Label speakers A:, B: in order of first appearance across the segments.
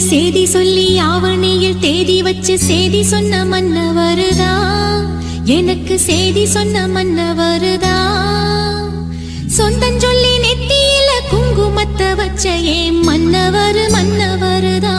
A: சேதி சொல்லி ஆவணியில் தேதி வச்சு சேதி சொன்ன மன்னவருதா, எனக்கு சேதி சொன்ன மன்னவருதா. சொந்தஞ்சொல்லி நெத்தியில குங்குமத்தை வச்ச ஏன் மன்னவரு மன்னவருதா.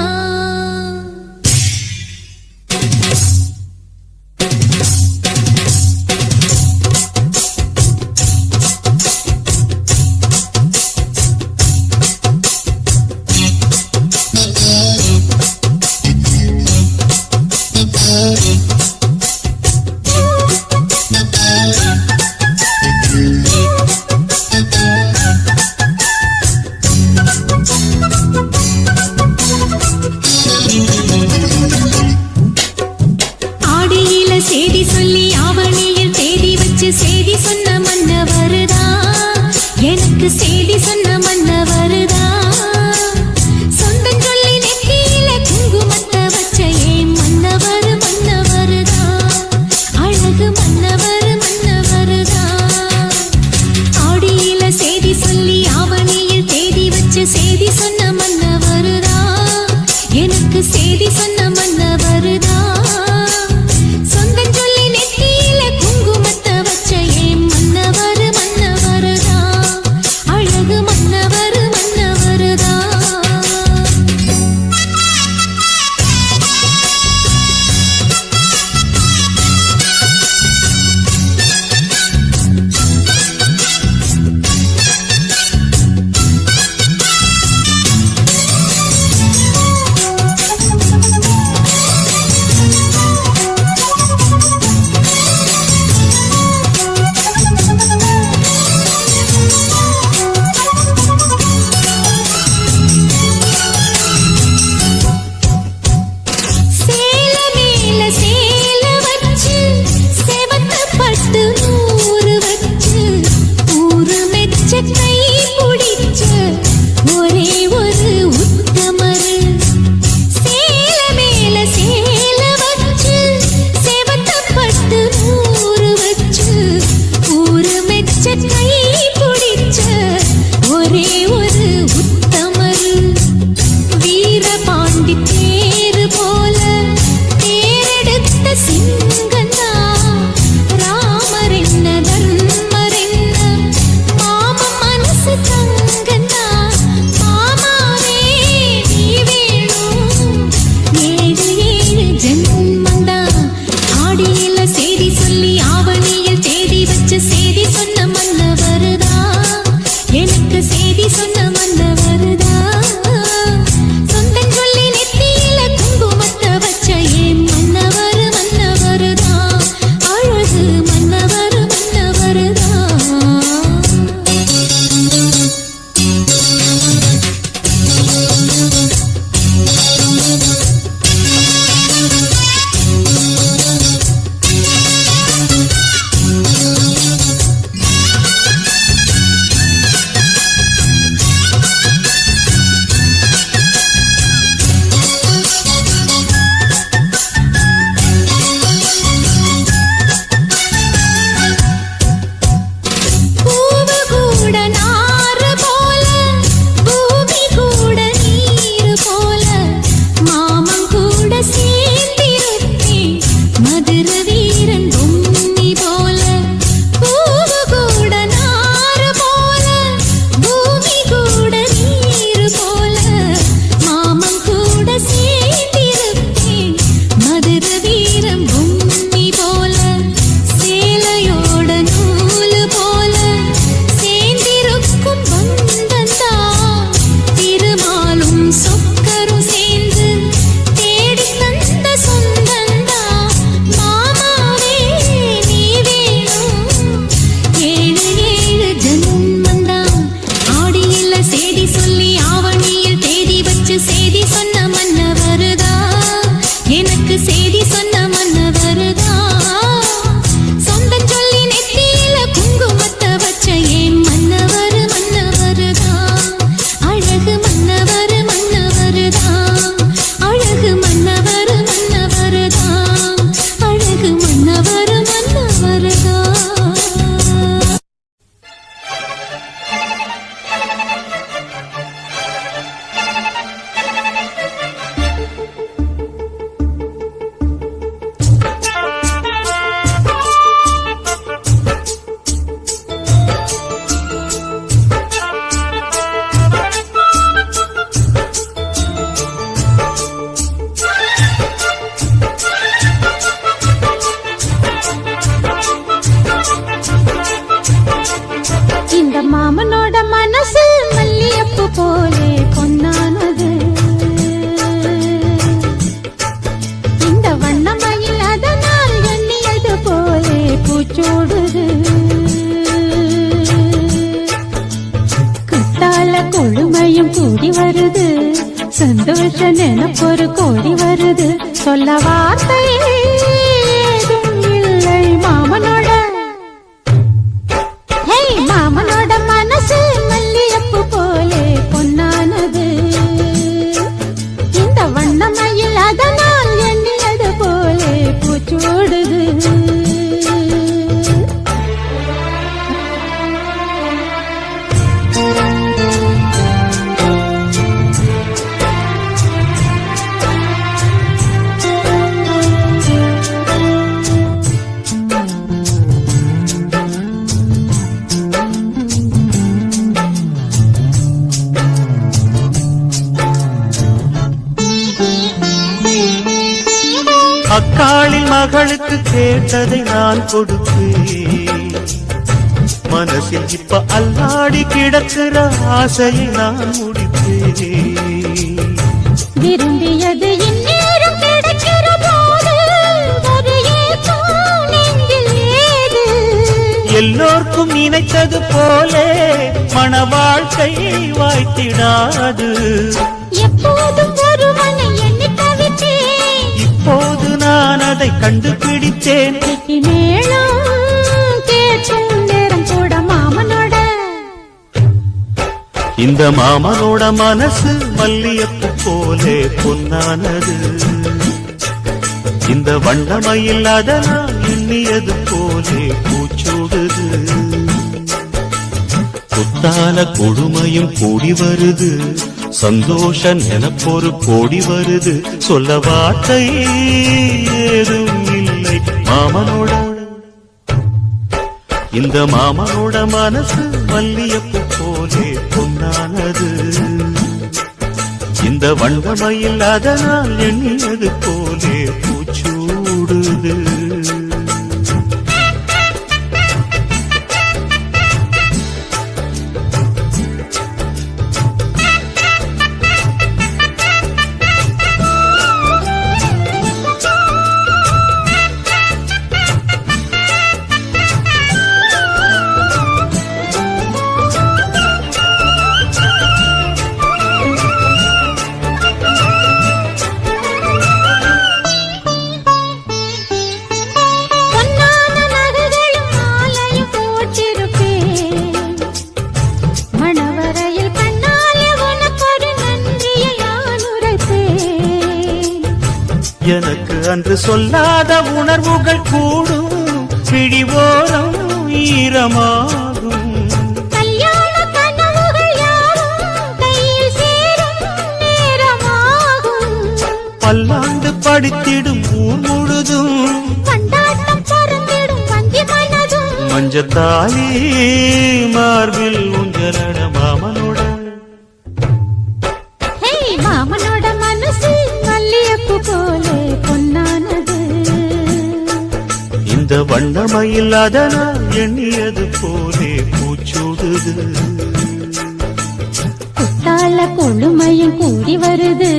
A: சந்தோஷ நினைப்பொரு கோடி வருது சொல்ல வார்த்தை ஏதும் இல்லை மாமனோட மாமனோட மனசு மல்லியப்பு போலே பொன்னானது இந்த வண்ணமயில் அதனால் எண்ணியது போலே பூச்சூடுது
B: அக்காளின் மகளுக்கு கேட்டதை நான் கொடுப்பேன் மனசில் இப்ப அல்லாடி கிடக்கிற ஆசையை நான் முடிப்பேன்
A: விரும்பியது இந்நேரம் கிடைக்கிற போது ஒரு ஏக்கம் நெஞ்சில் ஏது
B: எல்லோர்க்கும் நினைத்தது போலே மன வாழ்க்கை வாய்த்திடாது
A: எப்போதும் ஒருவனை எண்ணி தவித்தேன்
B: இப்போது நான் அதை கண்டுபிடித்தேன்
A: மேலும் கேட்கும் நேரம் கூட மாமனோட
B: இந்த மாமனோட மனசு மல்லியப்பு போலே பொன்னானது இந்த வண்ணமயில் அதனால் எண்ணியது போலே பூச்சூடுது புத்தால கொடுமையும் கூடி வருது சந்தோஷ நினைப்பொரு கோடி வருது சொல்ல வார்த்தை ஏதும் இல்லை மாமனோட இந்த மாமனோட மனசு மல்லியப்பு போலே பொன்னானது இந்த வண்ணமயில் அதனால் எண்ணியது போலே பூச்சூடுது எனக்கு அன்று சொல்லாத உணர்வுகள் கூடும் பிடிவோரம் ஈரமாகும்
A: கல்யாண கனவுகள் யாவும் கையில் சேரும் நேரமாகும்
B: பல்லாண்டு படித்திடும் ஊர் முழுதும்
A: கொண்டாட்டம் பறந்திடும் வஞ்சி மனதும்
B: மஞ்சத்தாலி மார்பில் உஞ்சலட மாமனோட
A: மாமனோட மனசு மல்லியப்பு போலே பொன்னானது
B: இந்த வண்ணமயில் அதனால் எண்ணியது போலே பூச்சூடுது
A: குத்தால கொழுமையும் கூடி வருது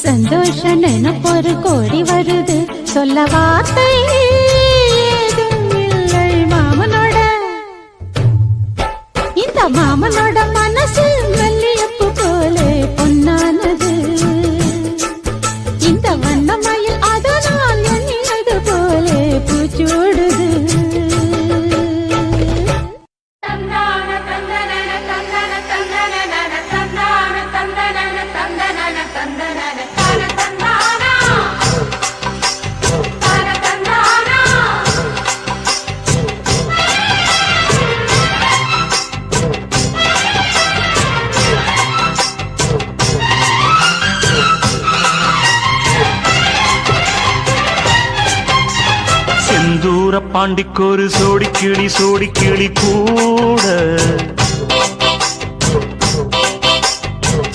A: சந்தோஷ நினைப்பொரு கோடி வருது சொல்ல வார்த்தை ஏதும் இல்லை மாமனோட இந்த மாமனோட மனசு மல்லியப்பு போலே பொன்னானது இந்த வண்ணமயில் அதனால் எண்ணியது போலே பூச்சூடுது
B: செந்தூர பாண்டிக்கொரு சோடி கிளி கூட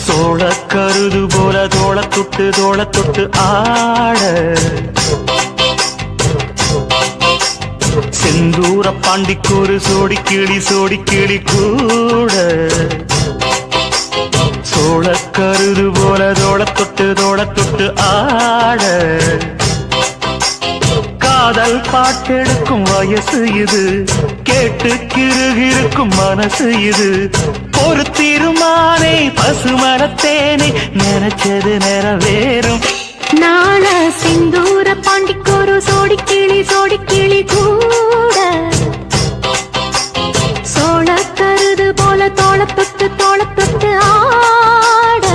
B: சோழ கருது போல தோள தொட்டு ஆட செந்தூர பாண்டிக்கொரு சோடி கிளி கூட சோழ கருது போல தோள தொட்டு ஆட காதல் பாட்டெடுக்கும் வயசு இது, கேட்டு கிருகிருக்கும் மனசு இது. ஒரு தீர்மானே பசுமரத்தேனே, நினைச்சது நிறைவேறும்.
A: நாள செந்தூர பாண்டிக்கொரு சோடி கிளி கூட சோழ கருது போல தோளத்தொட்டு ஆட.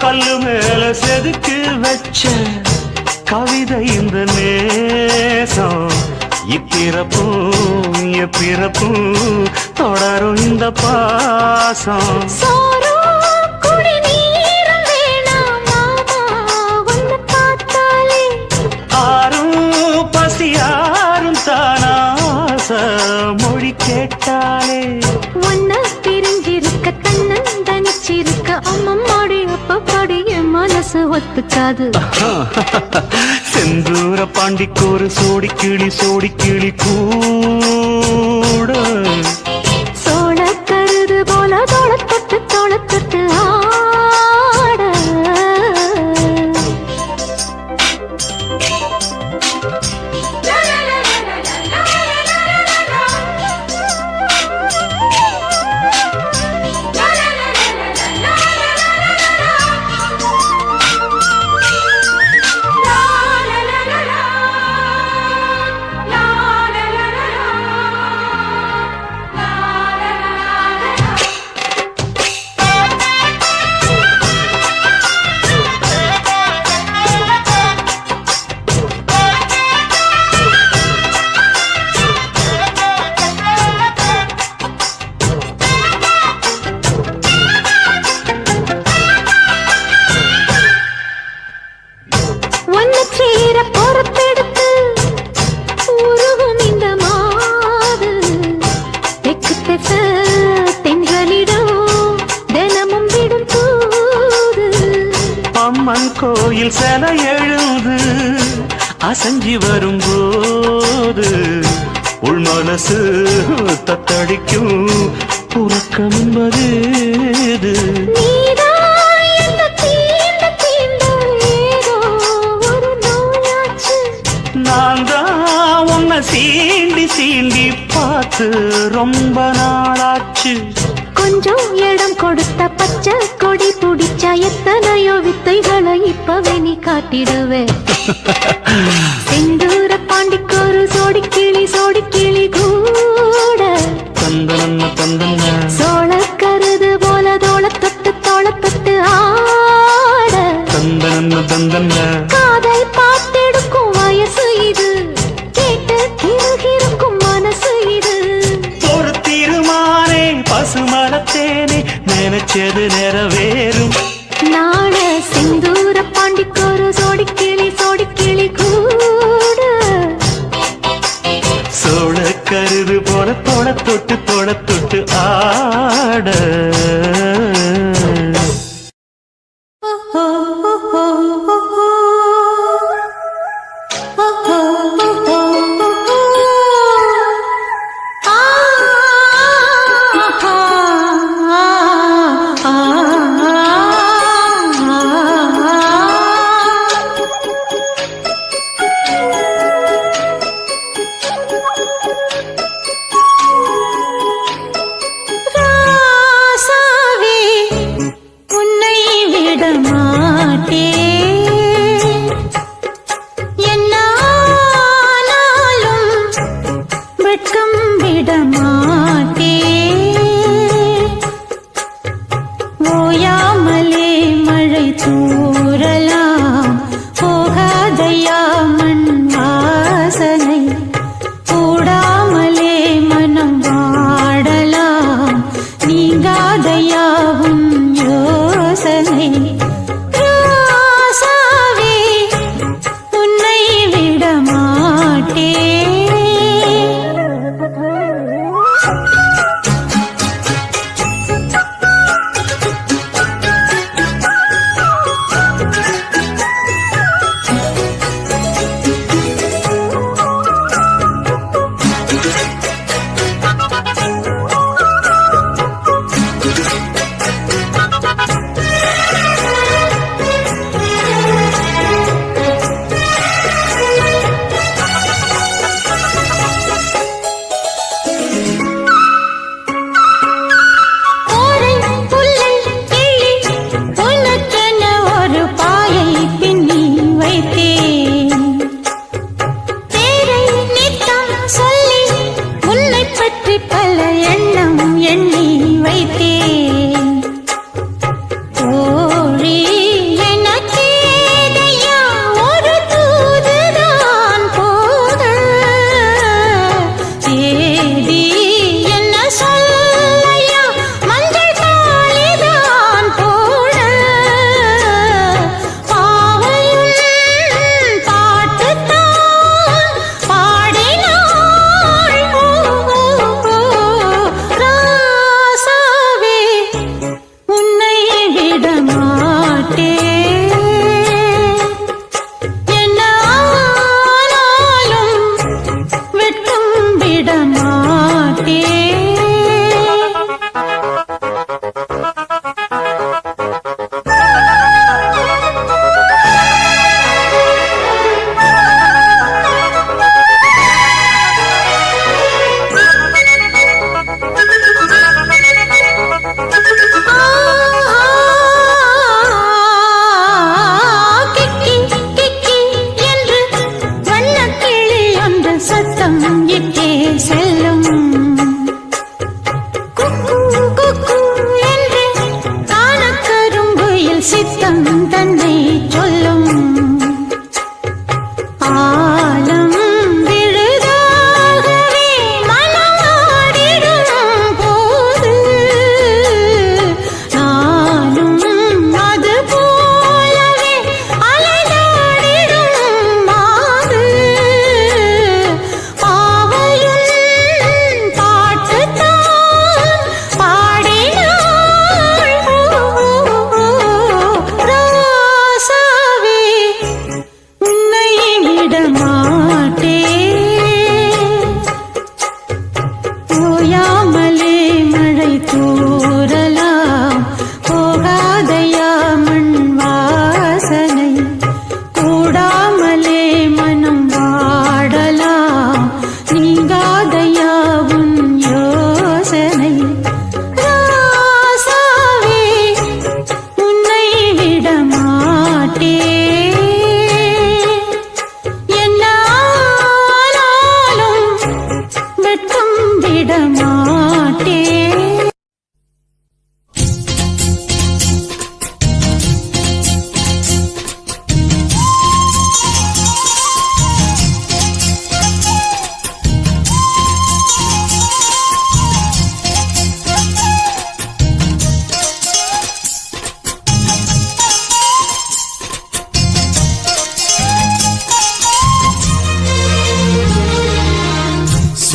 B: கல்லு மேல செதுக்கு வச்ச கவிதை இந்த நேசம், இப்பிறப்பும் எப்பிறப்பும் தொடரும் இந்த பாசம். ஆரும் பசியாரும் தானாச மொழி கேட்டாலே
A: ஒன்ன பிரிஞ்சிருக்க தன்னன் தனிச்சிருக்க அம்மம்மாடி அப்பப்பாடி என் மனசு ஒத்துக்காது.
B: செந்தூர பாண்டிக்கொரு சோடி கிளி கூட
A: சோழ கருது போல தோளத்தொட்டு ஆட.
B: அம்மன் கோயில் சிலை எழுது அசஞ்சி வரும்போது உள் மனசு தத்தடிக்கும், உறக்கம் என்பது நான் தான் உன்னை சீண்டி பார்த்து ரொம்ப நாளாச்சு.
A: கொஞ்சம் இடம் கொடுத்த பச்சை கொடி பிடிச்சா எத்தனையோ வித்தைகளை இப்பவே நீ காட்டிடுவே. செந்தூர பாண்டிக்கொரு சோடி கிளி கூட
B: தந்தன
A: சோழ கருது போல தோளத்தொட்டு ஆட.
B: தந்தன
A: காதல் பாட்டெடுக்கும் வயசு இது, கேட்டு கிருகிருக்கும் மனசு இது.
B: ஒரு தீர்மானே பசுமரத்தேனே, நினைச்சது நிறைவேறும்.
A: நாள செந்தூர பாண்டிக்கொரு சோடி கிளி கூட
B: சோழ கருது போல தோளத்தொட்டு ஆட.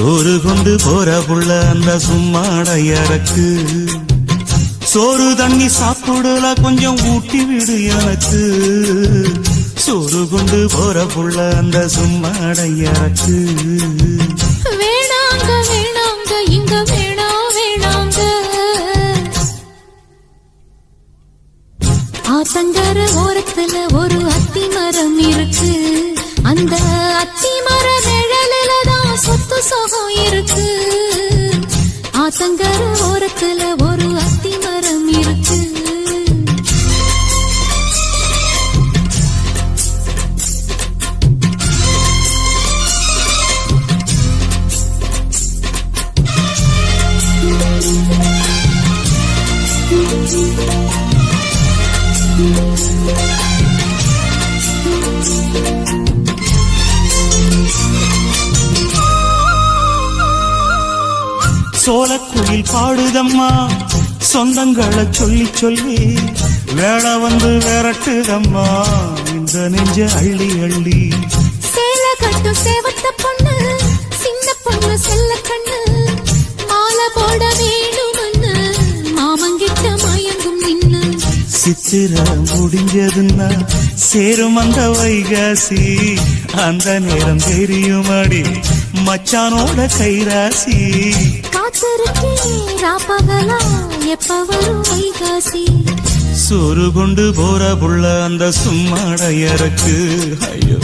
B: சோறு கொண்டு போற புள்ள அந்த சும்மாடையறக்கு சோறு தண்ணி சாப்பிடல கொஞ்சம் ஊட்டி விடு எனக்கு சோறு கொண்டு போற புள்ள அந்த சும்மாடையறக்கு
A: வேணாங்க வேணாங்க இங்க வேணாங்க ஆத்தங்கர ஓரத்துல ஒரு அத்தி மரம் இருக்கு அந்த அத்தி மர நிழலில தான் சொத்து சுகம் இருக்கு ஆத்தங்கர ஓரத்துல ஒரு அத்தி மரம் இருக்கு
B: சோலக்குயில் பாடுதம்மா சொந்தங்களை சொல்லி சொல்லி வேளை வந்து விரட்டுதம்மா இந்த நெஞ்ச அள்ளி அள்ளி
A: சேல கட்டும் சேவத்த பொண்ணு சின்ன பொண்ணு செல்ல கண்ணு மாலை போட வேணும்னு மாமங்கிட்ட மயங்கும் நின்னு
B: சித்திர முடிஞ்சதுன்னா சேரும் அந்த வைகாசி அந்த நேரம் தெரியுமாடி மச்சானோட கைராசி
A: காத்திருக்கே ராப்பகலா எப்ப வரும் வைகாசி
B: சோறு கொண்டு போற புள்ள அந்த சும்மாடையறக்கு ஐயோ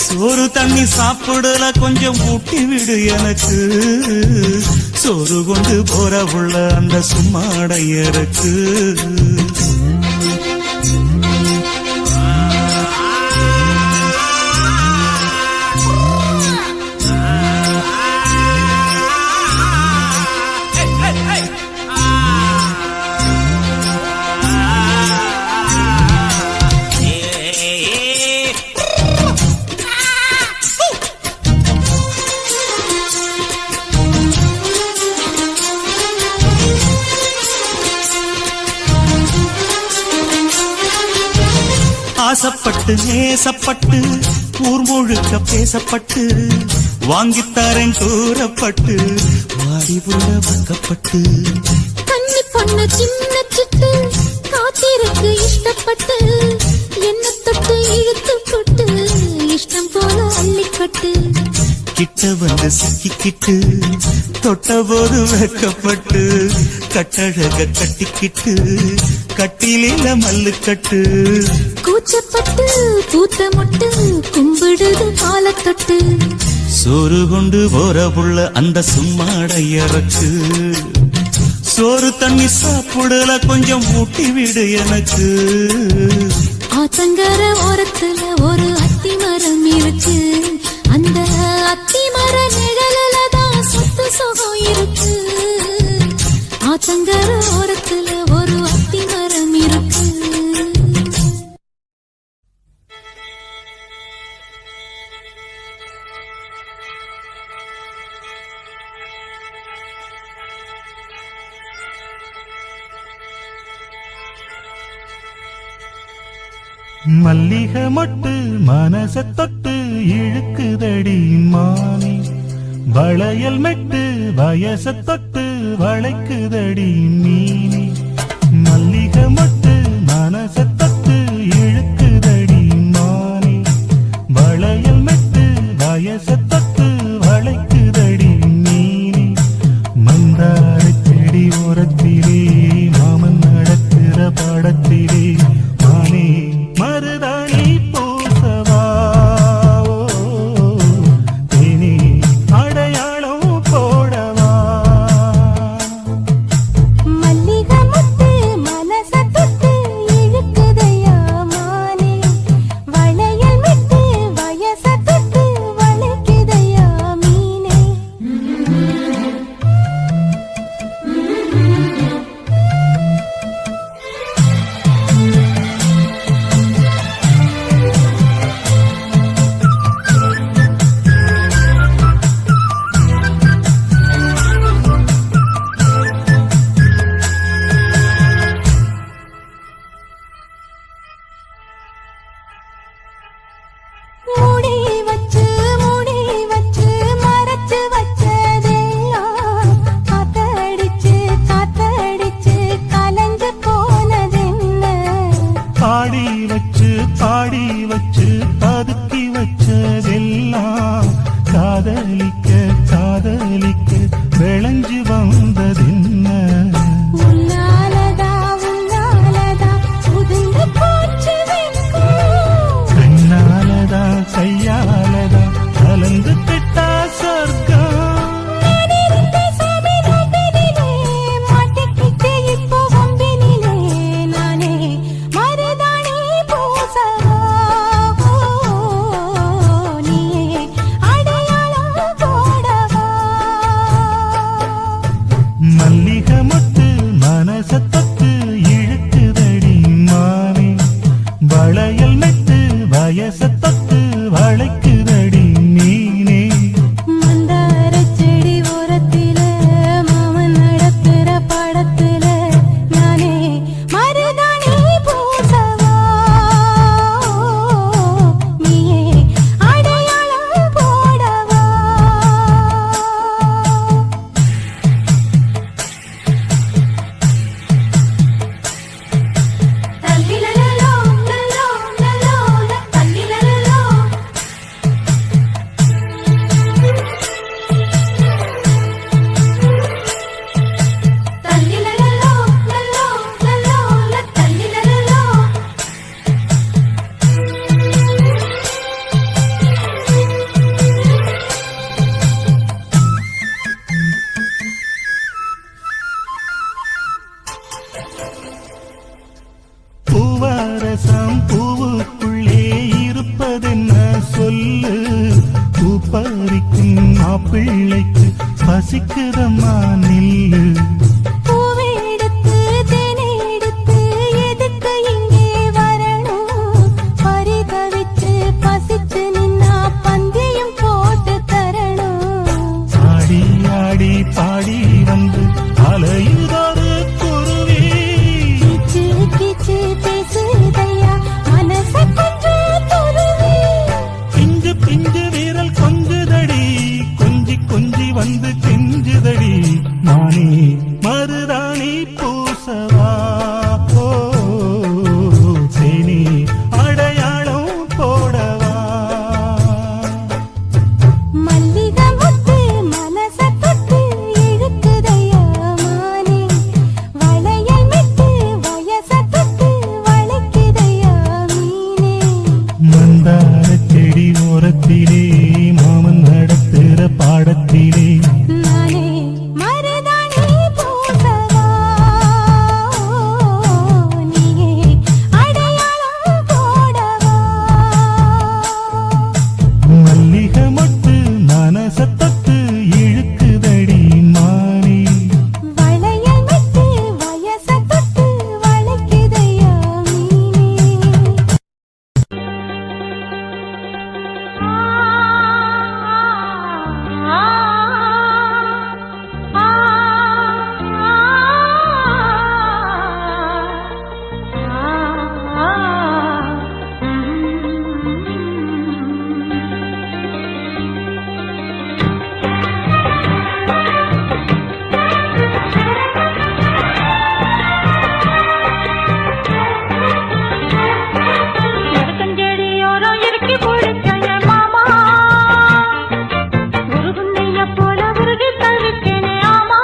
B: சோறு தண்ணி சாப்பிடல கொஞ்சம் ஊட்டி விடு எனக்கு சோறு கொண்டு போற புள்ள அந்த சும்மாடையறக்கு ஆசப்பட்டு நேசப்பட்டு ஊர் முழுக்க பேசப்பட்டு வாங்கித்தாரன் கூறப்பட்டு வாடி புள்ள வாக்கப்பட்டு
A: கன்னி பொண்ணு சின்ன சிட்டு காத்திருக்கு இஷ்டப்பட்டு என்ன தொட்டு இழுத்து போட்டு இஷ்டம் போல அள்ளிக்கட்டு
B: கிட்ட வந்து சிக்கிக்கிட்டு தொட்ட போது வெக்கப்பட்டு கட்டழக கட்டிக்கிட்டு கட்டிலில மல்லு கட்டு
A: கூச்சப்பட்டு பூத்த முட்டு கும்பிடுது காலத்தொட்டு
B: சோறு கொண்டு போற புள்ள அந்த சும்மாடையறக்கு சோறு தண்ணி சாப்பிடல கொஞ்சம் ஊட்டி விடு எனக்கு
A: ஆத்தங்கர ஓரத்துல ஒரு அத்தி மரம் இருக்கு அந்த அத்தி மர நிழலில தான் சொத்து சுகம் இருக்கு ஆத்தங்கர ஓரத்துல ஒரு அத்தி மரம் இருக்கு
B: மல்லிகை மொட்டு மனச தொட்டு இழுக்குதடி மானே வளையல் மெட்டு வயச தொட்டு வளைக்குதடி மீனே மல்லிகை மொட்டு மனச தொட்டு இழுக்குதடி மானே வளையல் மெட்டு வயச தொட்டு வளைக்குதடி மீனே மந்தார செடி ஓரத்திலே மாமன் நடக்கிற படத்திலே மானே மருதாணி பூசவா தேனி அடையாளம் போடவா
A: மல்லிகை முட்டு மனச தொட்டு இழுக்குதையா மானே வளையல் மெட்டு வயச தொட்டு வளைக்குதையா மீனே மூடி வச்சு மறைச்சு வச்சத
B: பாடி வச்சு பதுக்கி வச்சதெல்லாம் காதலிக்க காதலிக்க விளைஞ்சு வந்ததென்ன
A: உன்னாலதா உன்னாலதா உதிர்ந்து போச்சு வெட்கம்.
B: கண்ணாலதா கையாலதா கலந்து கிட்டா சொர்க்கம்
A: நான் இருந்த சாமி நம்பினிலே, மாட்டிக்கிட்டு இப்போ வம்பினிலே, நானே மருதாணி பூசவா, நீயே அடையாளம் போடவா.
B: மல்லிகை மொட்டு மனச தொட்டு இழுக்குதடி மானே வளையல் மெட்டு வயச தொட்டு வளைக்குதடி மீனே
A: மந்தாரச் செடி ஓரத்தில, மாமன் நடத்துற படத்துல, நானே மருதாணி பூசவா, நீயே அடையாளம் போடவா. தல்லிலலலோ, லலோ, லலோ, தல்லிலலலோ. தல்லிலலலோ, லலோ, லலோ, தல்லிலலலோ.
B: பூவரசம் பூவுக்குள்ளே இருப்பதென்ன சொல்லு பூ பறிக்கும் மாப்பிள்ளைக்கு பசிக்குதம்மா நில்லு
A: பூவெடுத்து தேனெடுத்து எதுக்கு இங்கே வரணும்? பரிதவிச்சு பசிச்சு நின்னா பந்தயம் போட்டு தரணும்.
B: ஆடி ஆடி பாடி வந்து அலையுதொரு குருவி
A: கீச்சு கீச்சு பேசுதையா, மனச கொஞ்சம் துருவி.
B: பிஞ்சு பிஞ்சு வீரல் கொஞ்சுதடி கொஞ்சி கொஞ்சி வந்து கெஞ்சுதடி நானே மருதாணி பூசவா ஓ தேனி அடையாளம் போடவா
A: மல்லிகை மொட்டு மனச தொட்டு இழுக்குதையா மானே, வளையல் மெட்டு வயச தொட்டு வளைக்குதையா மீனே.
B: மந்தார செடி ஓரத்திலே மாமன் நடத்துற பாடத்திலே
A: நானே மருதாணி பூசவா, நீயே அடையாளம் போடவா.
B: மல்லிகை மொட்டு மனச தொட்டு இழுக்குதடி மானே
A: வளையல் மெட்டு வயச தொட்டு வளைக்குதையா மீனே.
C: எருக்கஞ்செடியோரம் இறுக்கி பிடிச்ச என் மாமா, உருகுன்னைய போல உருகி தவிக்கனே ஆமா.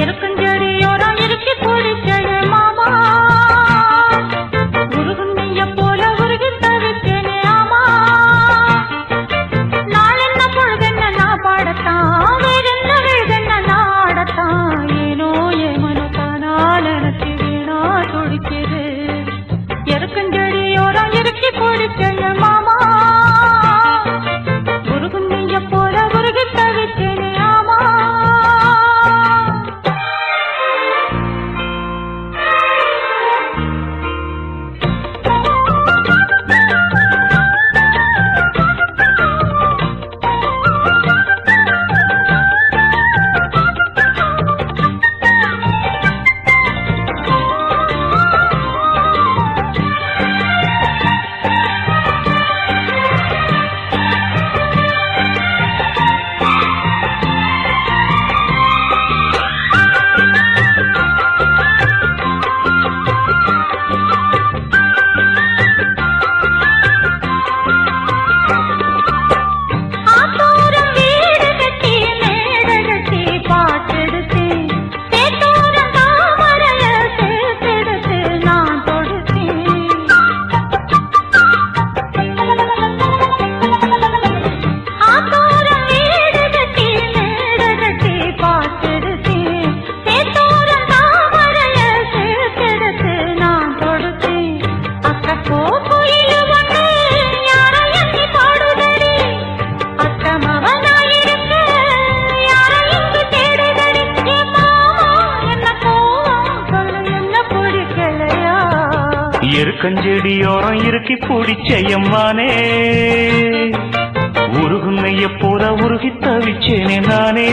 C: எருக்கஞ்செடியோரம் இறுக்கி பிடிச்ச என் மாமா, உருகுன்னைய போல உருகி தவிக்கனே ஆமா. நாளென்ன பொழுதென்ன நான் பாடத்தான், வேறென்ன வேதென்ன நான் ஆடத்தான், ஏனோ என் மனத்தானால் எனக்கு வீணா துடிக்குது. எருக்கஞ்செடியோரம் இறுக்கி பிடிச்ச
B: இருக்கஞ்செடியோரம் இறுக்கி பிடிச்சையம்மானே உருகுன்னைய போல உருகி தவிச்சேனே நானே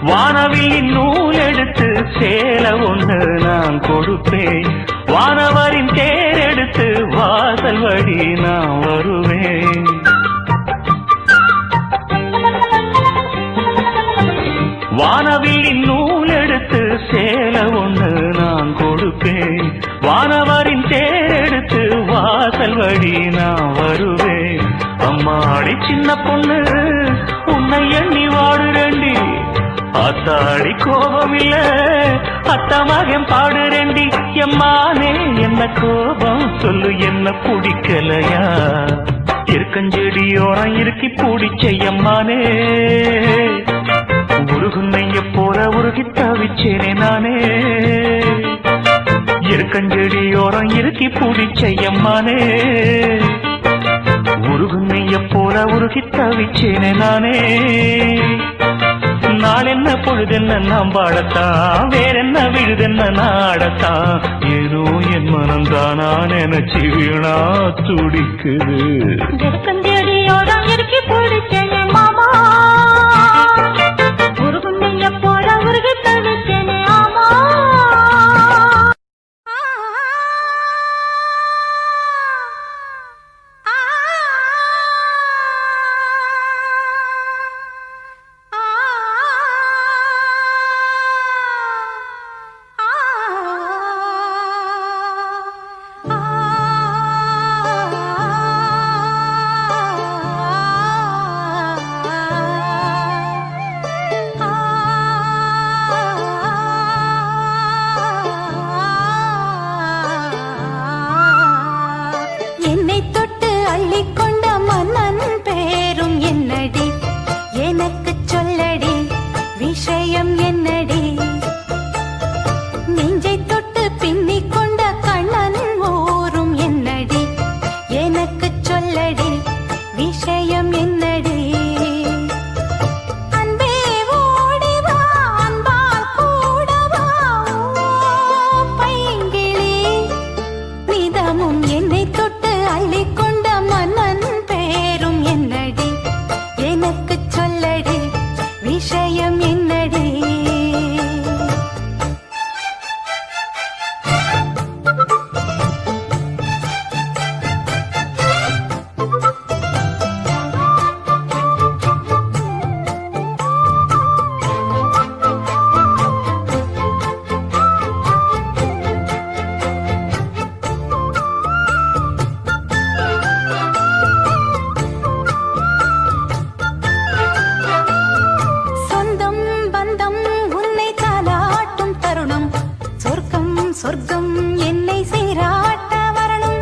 B: வானவில்லின் நூல் எடுத்து சேலை ஒன்று நான் கொடுப்பேன் வானவரின் தேர் எடுத்து வாசல் வழி நான் வருவேன் வானவில்லின் நூல் எடுத்து சேலை ஒன்று நான் கொடுப்பேன் வானவரின் தேர் எடுத்து வாசல் வழி நான் வருவேன் அம்மாடி சின்ன பொண்ணு உன்னை எண்ணி வாடுறேண்டி அத்தாடி கோபம் இல்ல அத்தமகன் பாடுறேண்டி எம்மானே என்ன கோபம் சொல்லு என்ன பிடிக்கலையா இருக்கஞ்செடியோரம் இறுக்கி பிடிச்சையம்மானே உருகுன்னைய போல உருகி தவிச்சேனே நானே இருக்கஞ்செடியோரம் இறுக்கி பிடிச்சையம்மானே உருகுன்னைய போல உருகி தவிச்சேனே நானே நாளென்ன பொழுதென்ன நாம் பாடத்தான் வேறென்ன விழுதென்ன நாடத்தான் ஏதோ என் மனம் தானா நினைச்சு வீணா துடிக்குது
C: இருக்கஞ்செடியோரம் இறுக்கி பிடிச்சேனே மாமா உருகுன்னைய போல உருகி தவிச்சேனே ஆமா
A: சொர்க்கம் என்னை சீராட்ட வரணும்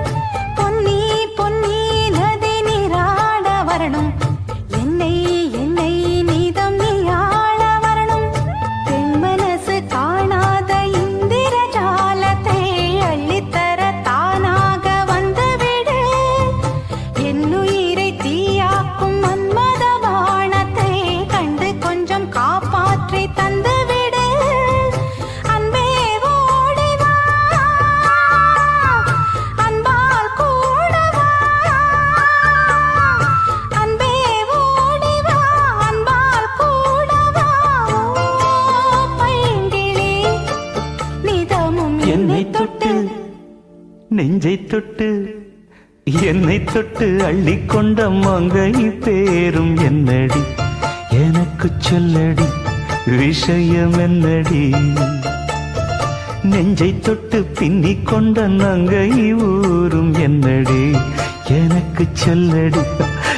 A: பொன்னி பொன்னி நதி நீராட வரணும் என்னை என்னை நீதம் நீயாள வரணும் பெண் மனசு காணாத இந்திர ஜாலத்தை அள்ளித்தர தானாக வந்துவிடு என்னுயிரை தீயாக்கும் மன்மத வானத்தை கண்டு கொஞ்சம் காப்பாற்றி தந்துவிடு
B: என்னை தொட்டு நெஞ்சை தொட்டு என்னை தொட்டு அள்ளிக்கொண்ட மங்கை பேரும் என்னடி எனக்கு சொல்லடி விஷயம் என்னடி நெஞ்சை தொட்டு பின்னிக் கொண்ட நங்கை ஊரும் என்னடி எனக்கு சொல்லடி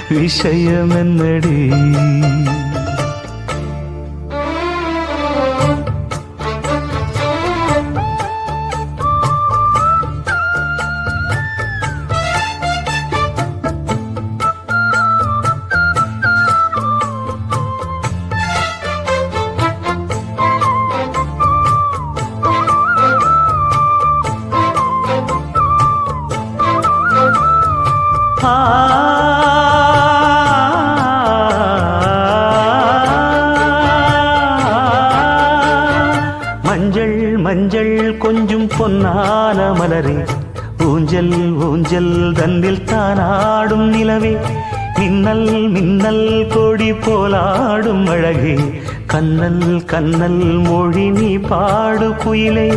B: விஷயம் என்னடி? மஞ்சள் மஞ்சள் கொஞ்சம் பொன்னான மலரே, ஊஞ்சல் ஊஞ்சல் தன்னில் தானாடும் நிலவே, மின்னல் மின்னல் கொடி போலாடும் அழகே, கண்ணல் கண்ணல் மொழி நீ பாடு குயிலே,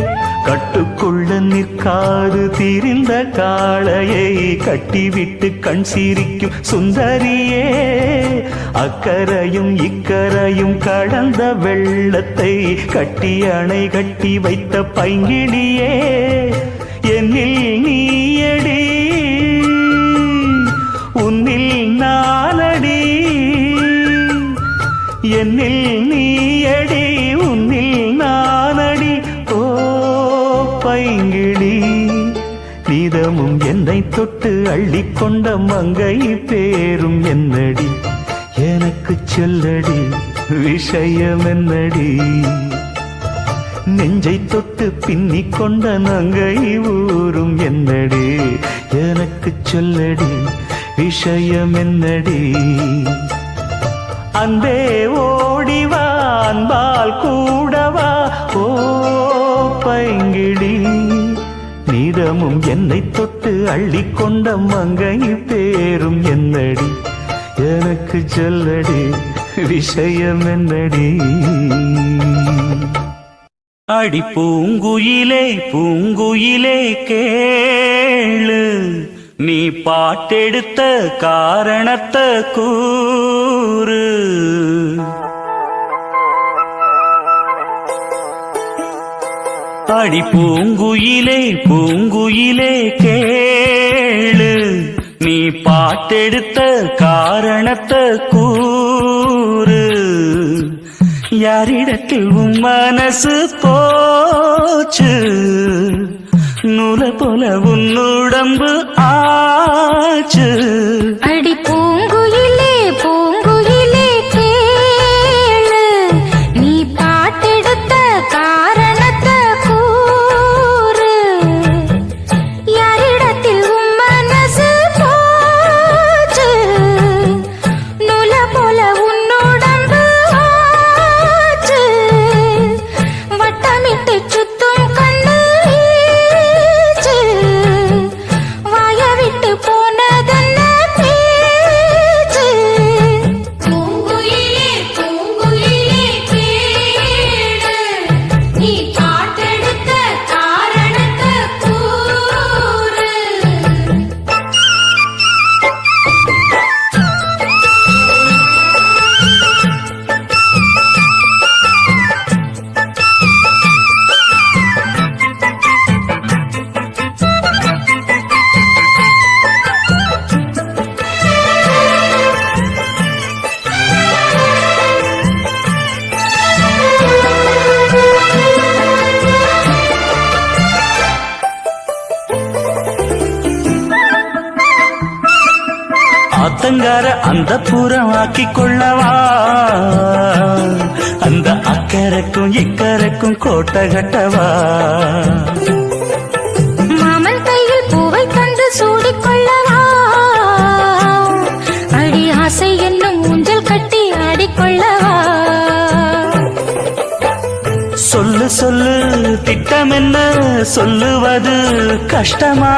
B: கட்டுக்குள்ள நிற்காது திரிந்த காளையை கட்டிவிட்டு கண் சிரிக்கும் சுந்தரியே, அக்கரையும் இக்கரையும் கடந்த வெள்ளத்தை கட்டி அணை கட்டி வைத்த பைங்கிளியே, என்னில் நீயடி உன்னில் நானடி, என்னில் நீயடி உன்னில் நானடி. ஓ பைங்கிளி, நீதமும் என்னை தொட்டு அள்ளிக்கொண்ட மங்கை பேரும் என்னடி? எனக்கு சொல்லடி விஷயம் என்னடி? நெஞ்சை தொட்டு பின்னிக் கொண்ட நங்கை ஊரும் என்னடி? எனக்கு சொல்லடி விஷயம் என்னடி? அன்பே ஓடிவா அன்பால் கூடவா, ஓ பைங்கிளி, நீதமும் என்னை தொட்டு அள்ளிக்கொண்ட மங்கை பேரும் என்னடி? எனக்கு சொல்லடி விஷயம் என்னடி? அடி பூங்குயிலே பூங்குயிலே கேளு, நீ பாட்டெடுத்த காரணத்தை கூறு. அடி பூங்குயிலே பூங்குயிலே கேளு, நீ பாட்டெடுத்த காரணத்தை கூறு. யாரிடத்தில் உன் மனசு போச்சு, நூல போல உன் உடம்பு ஆச்சு.
A: அடி பூங்குயிலே பூங்குயிலே கேளு, நீ பாட்டெடுத்த காரணத்தை கூறு. யாரிடத்தில் உன் மனசு போச்சு, நூல போல உன் உடம்பு ஆச்சு. வட்டமிட்டு சுத்தும் கண்ணு வீச்சு, வாய விட்டு போனதென்ன பேச்சு. பூங்குயிலே பூங்குயிலே கேளு, நீ பாட்டெடுத்த காரணத்தை கூறு.
B: ஆத்தங்கார அந்த புறம் ஆக்கிக் கொள்ளவா, அந்த அக்கரைக்கும் இக்கரைக்கும் கோட்டை கட்டவா.
A: மாமன் கையில் பூவை தந்து சூடிக்கொள்ளவா, அடி ஆசை என்னும் ஊஞ்சல் கட்டி ஆடிக்கொள்ளவா.
B: சொல்லு சொல்லு திட்டம் என்ன சொல்லுவது கஷ்டமா,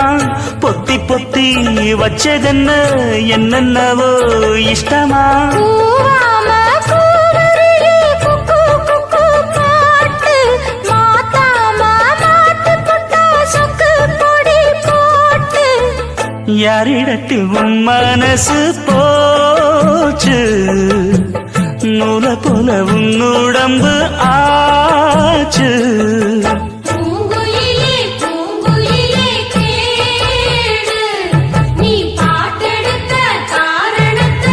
B: பொத்தி பொத்தி வச்சதென்ன என்னென்னவோ இஷ்டமா.
A: பூவாம பூவருகே குக்கு குக்கு பாட்டு, மாத்தாம மாட்டு புட்டா சொக்கு பொடி போட்டு.
B: யாரிடத்தில் உன் மனசு போச்சு, நூல போல உன் உடம்பு ஆச்சு.
A: பூங்குயிலே பூங்குயிலே கேளு, நீ பாட்டெடுத்த காரணத்தை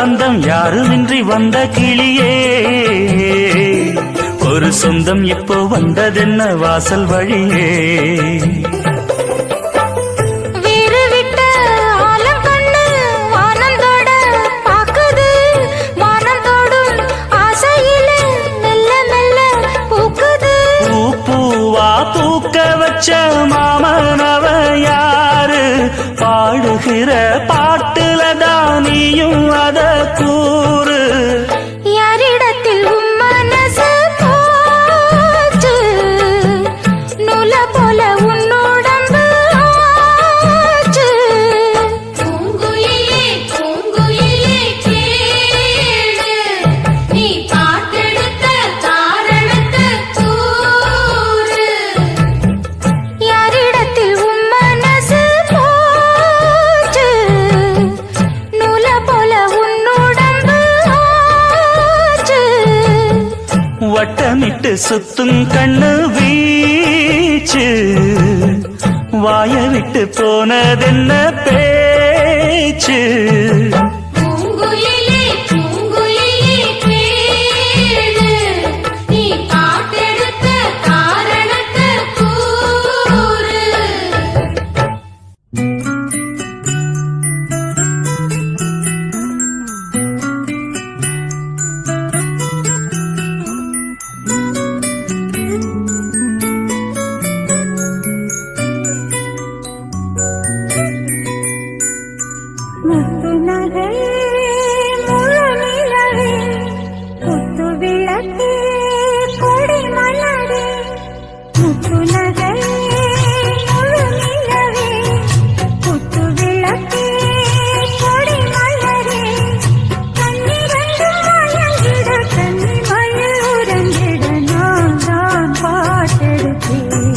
B: பந்தம் யாருமின்றி வந்த கிளியே ஒரு சொந்தம் இப்போ வந்ததென்ன வாசல் வழியே
C: வீறு விட்ட ஆலங்கண்ணு வானந்தோட பாக்குது வானந்தோடும் ஆசையில மெல்ல மெல்ல பூக்குது
B: பூ பூவா பூக்க வச்ச மாமனவ யாரு பாடுகிற பாட்டுல தானியும் அத கூறு
C: யாரிடத்தில் உன் மனசு போச்சு நூல போல உன்னுடம்பு ஆச்சு
A: பூங்குயிலே பூங்குயிலே கேளு நீ பாட்டெடுத்த காரணத்தை கூறு
C: யாரிடத்தில் உன் மனசு போச்சு நூல போல உன்னுடம்பு ஆச்சு
B: வட்டமிட்டு சுத்தும் கண்ணு வீச்சு வாய விட்டு போனதென்ன பேச்சு
A: பூங்குயிலே பூங்குயிலே கேளு நீ பாட்டெடுத்த காரணத்தை கூறு
C: முத்து நகை முழு நிலவே முத்து விளக்கே கொடி மலரே முத்து நகை முழு நிலவே முத்து விளக்கே கொடி மலரே கண்ணிரண்டு மயங்கிட கண்ணி மயில் உறங்கிட நான் தான் பாட்டெடுத்தேன்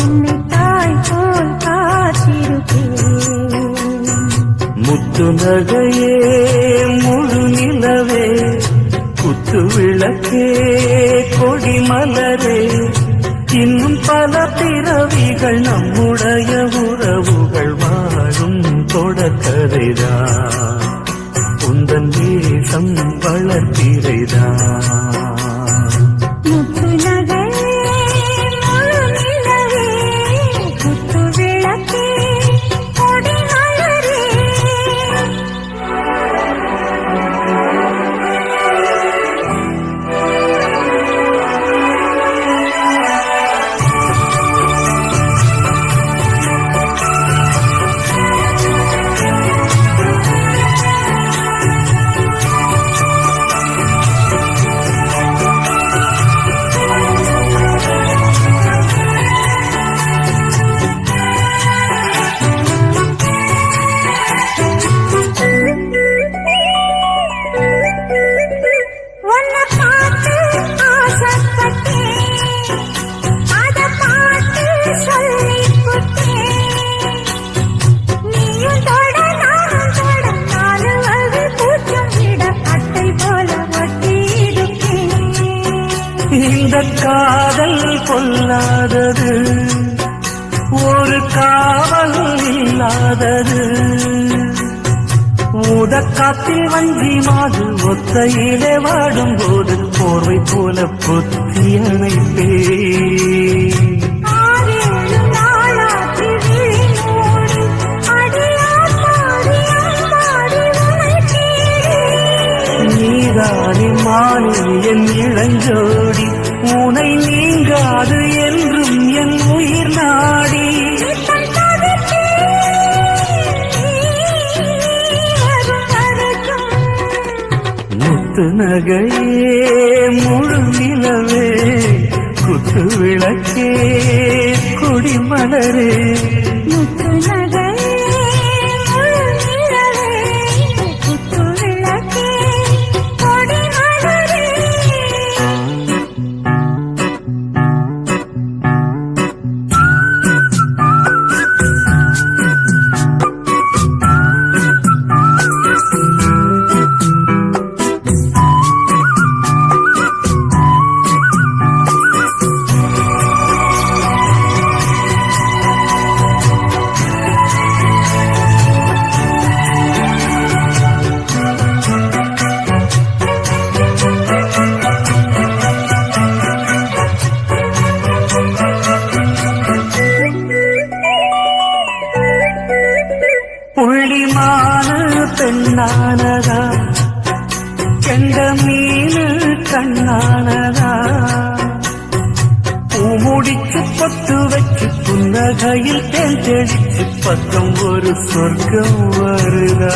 C: உன்னை தாய் போல் காத்திருப்பேன்
B: முத்து நகையே முழு நிலவே குத்து விளக்கே கொடி மலரே இன்னும் பல பிறவிகள் நம்முடைய உறவுகள் வாழும் தொடக்கதைதான் உந்தன் தேசம் வளர்த்திரைதான்
C: முத்து நகை முழு நிலவே குத்து விளக்கே கொடி மலரே உன்னை பார்த்து ஆசைப்பட்டேன் அத பார்த்து சொல்லிப் புட்டேன் நீயும் தொட நானும் தொட நாலு வகை பூச்சம் விட அட்டை போல ஒட்டியிருக்கேன்
B: இந்த காதல் கொல்லாதது ஒரு காவல் இல்லாதது ஊதக்காத்தில் வஞ்சி மாது ஒத்தையிலே வாடும்போது போர்வை போல பொத்தி அணைப்பே
C: ஆறேழு நாளாச்சு விழி மூடி அடியாத்தாடி அம்மாடி உனை தேடி
B: நீதானி மானி என் இளஞ்சோடி உனை நீங்காது என்றும் என் உயிர் நாடி
C: நித்தம் தவித்தேன் வரும் வரைக்கும்
B: முத்து நகையே முழு நிலவே குத்து விளக்கே கொடி மலரே
C: முத்து நகை முழு நிலவே குத்து விளக்கே கொடி மலரே
B: கண்ணானதா பூமுடிச்சு பொட்டு வச்சு புன்னகையில் தேன் தெளிச்சு பக்கம் ஒரு சொர்க்கம் வருதா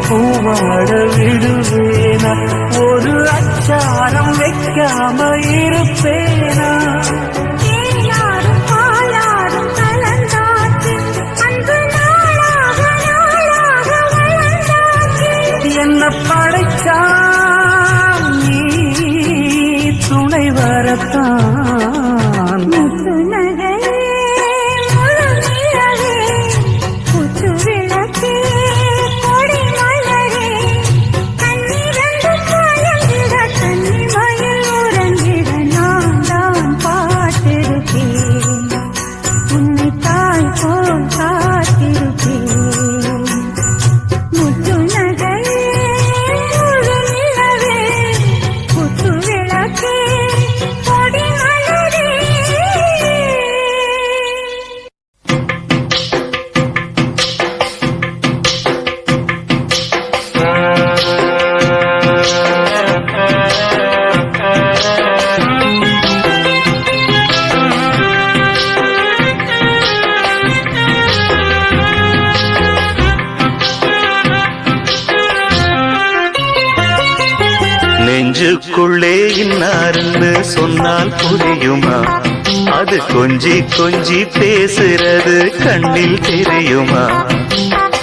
B: பூவாட விடுவேனா ஒரு அச்சாரம் வைக்காம இருப்பேனா
C: யாரும் பாலாரும் கலந்தாச்சு அன்பு நாளாக நாளாக வளர்ந்தாச்சு
B: என்ன படைச்சா நீ துணை வரத்தான்
C: முத்து நகையே முழு நிலவே புத்து விளக்கே கொடி மலரே கண்ணிரண்டு கலந்திட கண்ணி மயில் உறங்கிட நான் தான் பார்த்திருப்பேன் உன்னை தாய் போல் காத்திருப்பேன் முத்து நகையே முழு நிலவே புத்து விளக்கே கொடி மலரே
B: நெஞ்சுக்குள்ளே இன்னாருன்னு சொன்னால் புரியுமா அது கொஞ்சி கொஞ்சி பேசுறது கண்ணில் தெரியுமா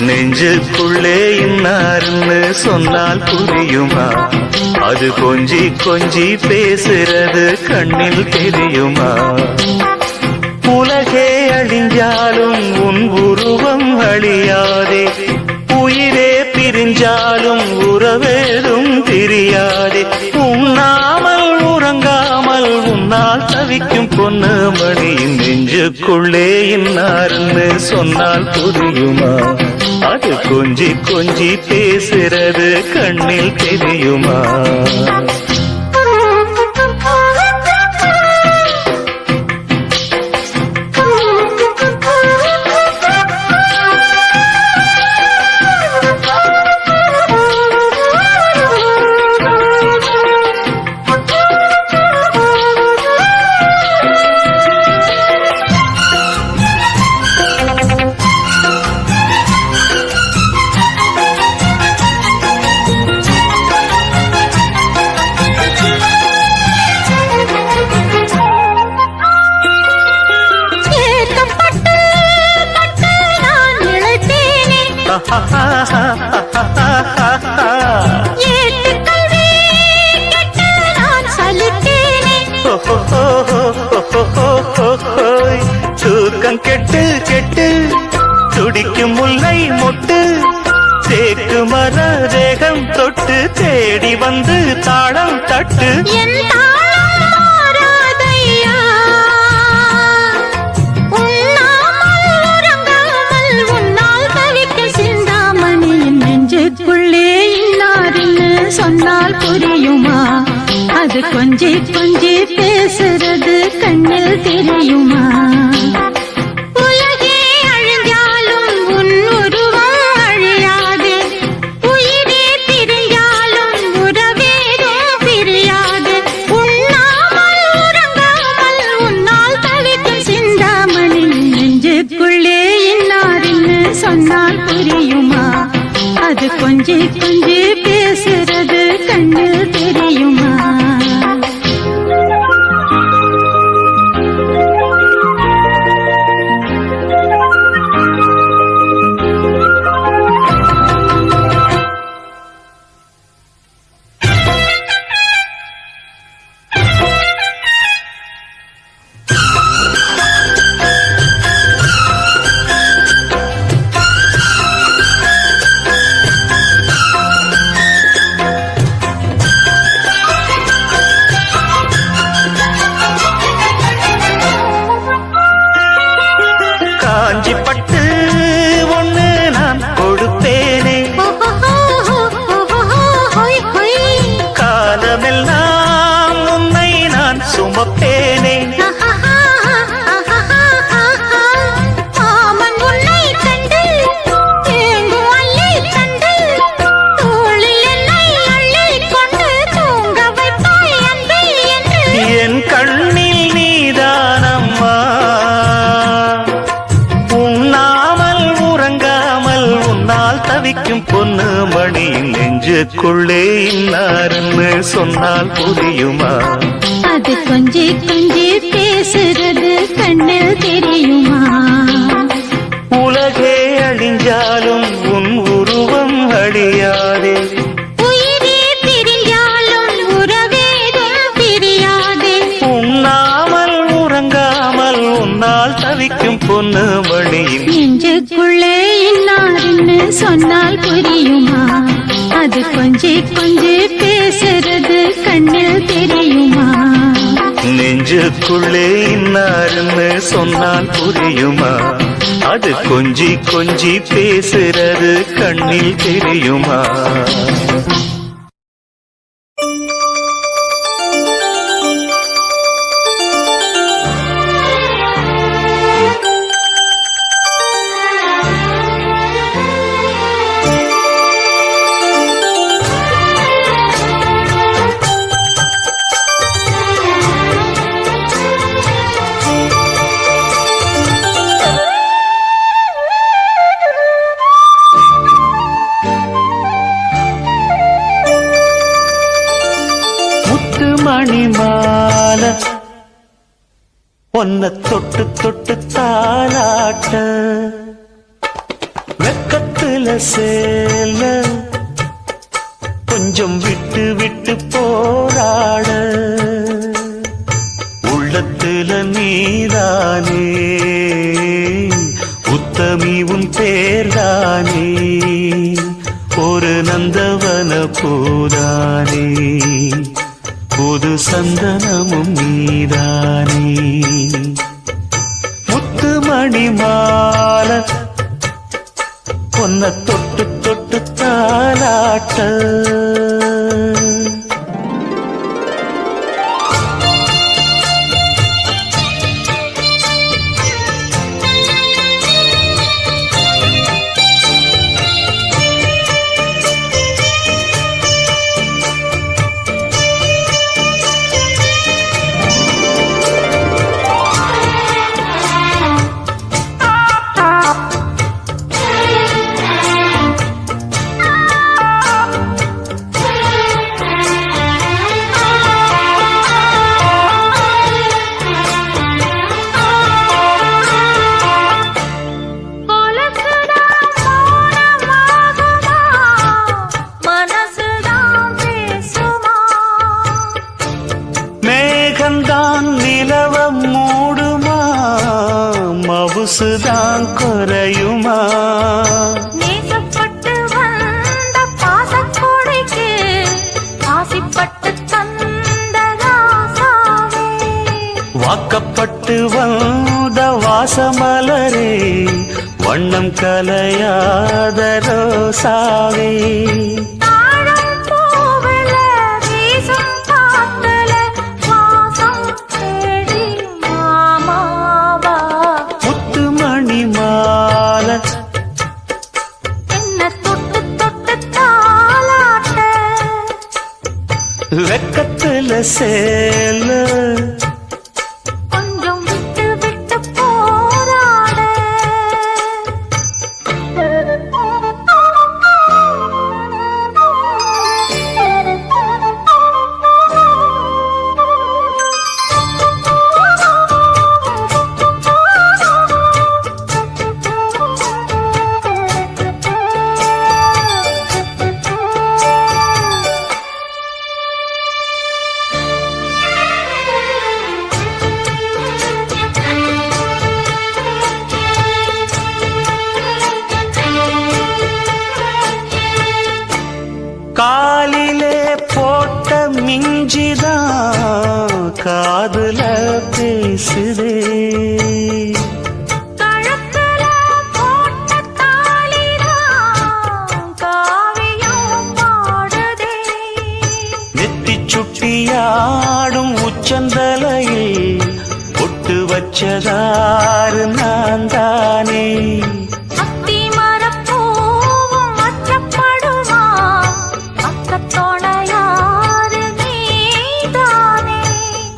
B: நெஞ்சுக்குள்ளே இன்னாருன்னு சொன்னால் புரியுமா அது கொஞ்சி கொஞ்சி பேசுறது கண்ணில் தெரியுமா உலகே அழிஞ்சாலும் உன் உருவம் அழியாதே உயிரே பிரிஞ்சாலும் உறவேதும் தெரியாதே உண்ணாமல் உறங்காமல் உன்னால் தவிக்கும் பொண்ணு மணியின் நெஞ்சுக்குள்ளே இன்னார்னு சொன்னால் புரியுமா அது கொஞ்சி கொஞ்சி பேசுறது கண்ணில் தெரியுமா தூக்கம் கெட்டு கெட்டு துடிக்கும் முல்லை மொட்டு தேக்கு மர தேகம் தொட்டு தேடி வந்து தாளம் தட்டு
A: சொன்னால் புரியுமா அது கொஞ்சி கொஞ்சி பேசுறது கண்ணில் தெரியுமா உலகே அழிஞ்சாலும் உன் உருவம் அழியாது உயிரே பிரிஞ்சாலும் உறவேதும் பிரியாது உண்ணாமல் உறங்காமல் உன்னால் தவிக்கும் சிந்தாமணி நெஞ்சுக்குள்ளே இன்னாருன்னு சொன்னால் புரியுமா அது கொஞ்சி கொஞ்சி பேசுறது கண்ணில் தெரியுமா
B: மணியின் நெஞ்சுக்குள்ளே இன்னாருன்னு சொன்னால் புரியுமா?
A: அது கொஞ்சி கொஞ்சி பேசுறது கண்ணில் தெரியுமா?
B: உலகே அழிஞ்சாலும் உன் உருவம் அழியாதே,
A: உயிரே பிரியாலும் உறவேதும் பிரியாதே.
B: உண்ணாமல் உறங்காமல் உன்னால் தவிக்கும் பொண்ணு மணியின்
A: நெஞ்சுக்குள்ளே இன்னாருன்னு சொன்னால் புரியுமா? அது கொஞ்சி கொஞ்சி பேசுறது கண்ணில் தெரியுமா?
B: நெஞ்சுக்குள்ளே இன்னாருன்னு சொன்னால் புரியுமா? அது கொஞ்சி கொஞ்சி பேசுறது கண்ணில் தெரியுமா? மணிமால ஒன்ன தொட்டு தொட்டு தாளாட்ட, வெக்கத்துல சேல கொஞ்சம் விட்டு விட்டு போராட, உள்ளத்துல நீதானே உத்தமி உன் பேர்தானே, ஒரு நந்தவன பூதானே புது சந்தனமும் நீதானே. முத்து மணி மால பொன்ன தொட்டு தொட்டு தாளாட்ட, மவுசுதான் குறையுமா?
C: நேசப்பட்டு வந்த பாசக்கொடைக்கு ஆசிப்பட்டு தந்த ராசாவே,
B: வாக்கப்பட்டு வந்த வாசமலரே வண்ணம் கலையாத ரோசாவே, வெக்கத்துல சேல
C: கொஞ்சம் விட்டு விட்டு போராட,
B: காலிலே போட்ட மிஞ்சிதான் காதுல பேசுதே,
C: கழுத்துல போட்ட தாலிதான் காவியம் பாடுதே,
B: நெத்தி சுட்டியாடும் உச்சந்தலையில் பொட்டு வச்சதாறு நான் தானே,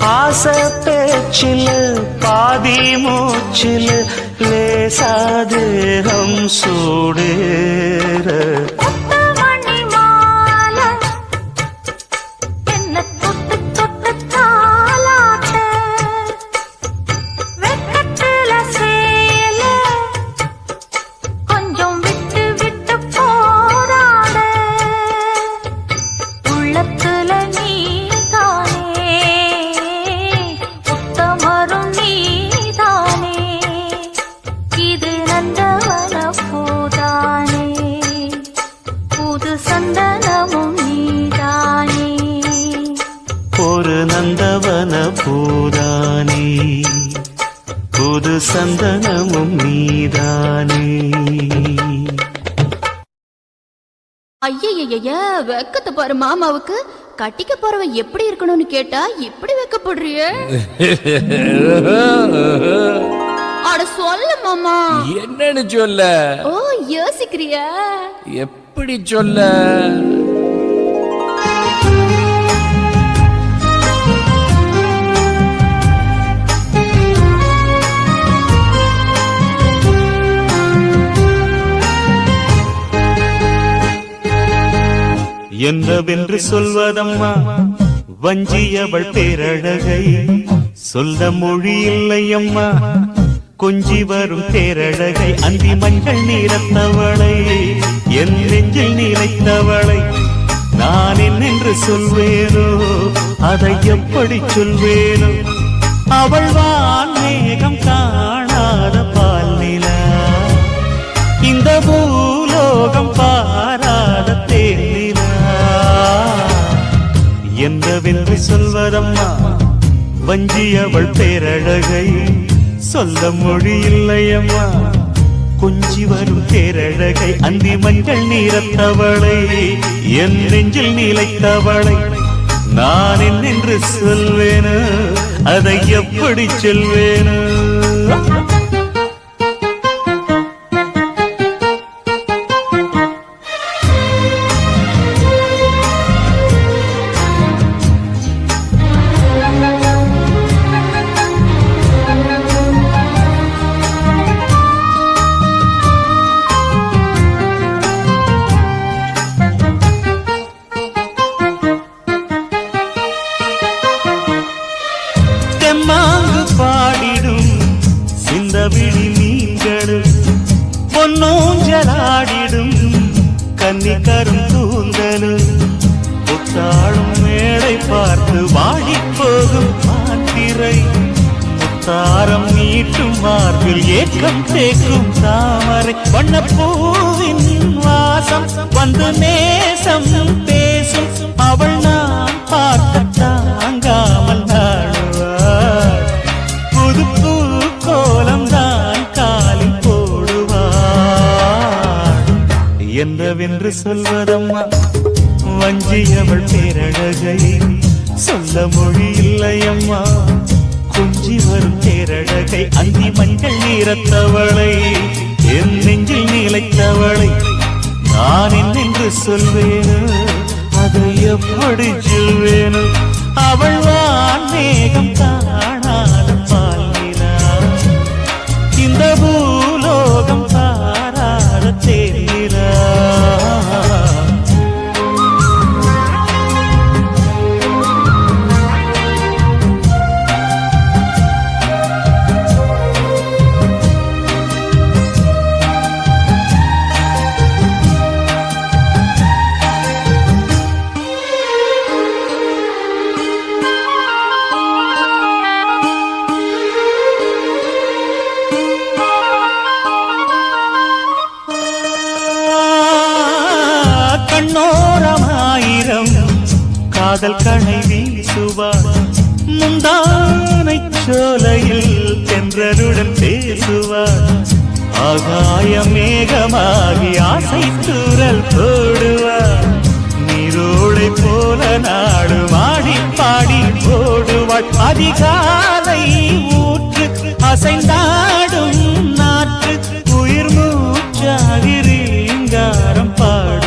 B: ஆசை பேச்சில் பாதி மூச்சில் லேசாதேகம் சூடேற,
C: மணி புது சந்தனமும் நீதானே.
B: ஒரு நந்தவன பூதானே, புது சந்தனமும் நீதானே.
D: ஐயய்ய வெக்கத்தை பாரு மாமாவுக்கு. கட்டிக்க போறவன் எப்படி இருக்கணும்னு கேட்டா இப்படி வெக்கப்படுறிய? அட சொல்ல மாமா.
E: என்னன்னு சொல்ல?
D: ஓ யோசிக்கிறியா?
E: எப்படி சொல்ல?
B: என்னவென்று சொல்வதம்மா வஞ்சியவள் பேரழகை, சொல்ல மொழி இல்லையம்மா கொஞ்சி வரும் பேரழகை. அந்தி மஞ்சள் நீரத்தவளை, என் நெஞ்சில் நிலைத்தவளை நான் என்னென்று சொல்வேனோ, அதை எப்படி சொல்வேனோ. அவள் வான் மேகம் காணாத பால் நிலா, இந்த பூலோகம் பாராத தேனிலா. என்னவென்று சொல்வதம்மா வஞ்சியவள் பேரழகை, சொல்ல மொழி இல்லையம்மா கொஞ்சி வரும் பேரழகை. அந்தி மஞ்சள் நீரத்தவளை, என் நெஞ்சில் நிலைத்தவளை நான் என்னென்று சொல்வேனோ, அதை எப்படி சொல்வேனோ. தெம்மாங்கு பாடிடும் சிந்தவிழி மீன்களும், பொன்னூஞ்சலாடிடும் கன்னிக்கரும் தூந்தலும், புத்தாளும் மேடை பார்த்து வாடிப் போகும் மாத்திரை, முத்தாரம் நீட்டும் மார்பில் ஏக்கம் தேக்கும் தாமரை, வண்ணப்பூவின் வாசம் வந்து நேசம் பேசும், அவள் நான் பார்க்க தாங்காமல் நாடுவாள், புது பூ கோலம் தான் காலில் போடுவாள். என்னவென்று சொல்வதம்மா வஞ்சியவள் பேரழகை, சொல்ல மொழி இல்லையம்மா கொஞ்சி வரும் பேரழகை. அந்தி மஞ்சள் நீரத்தவளை, என் நெஞ்சில் நிலைத்தவளை நான் என்னென்று சொல்வேனோ, அதை எப்படி சொல்வேனோ. அவள் வான் மேகம் காணாத பால் நிலா, இந்த பூலோகம் பாராத தேனிலா. கண்ணோரமாயிரம் காதல் கணை வீசுவார், முந்தானை சோலையில் தென்றருடன் பேசுவார், ஆகாய மேகமாகி ஆசை தூரல் போடுவார், நீரோடை போல நாடு மாடி பாடி போடுவாள், அதிகாலை ஊற்று அசைந்தாடும் நாற்று உயிர் மூச்சாகி ரீங்காரம் பாடுவார்,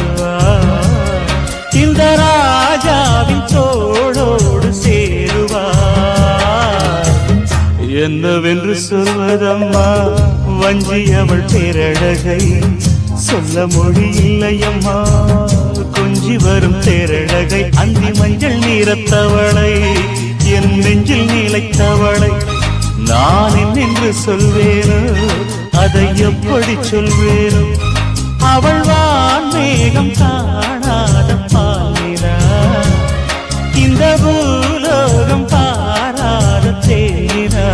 B: இந்த ராஜாவின் தோளோடு சேருவார். என்னவென்று சொல்வதம்மா வஞ்சியவள் பேரழகை, சொல்ல மொழி இல்லையம்மா கொஞ்சி வரும் தேரழகை. அந்தி மஞ்சள் நீரத்தவளை, என் நெஞ்சில் நிலைத்தவளை நான் என்னென்று சொல்வேனோ, அதை எப்படி சொல்வேனோ. அவள் வான் மேகம் காணாத பால் நிலா, இந்த பூலோகம் பாராத தேனிலா.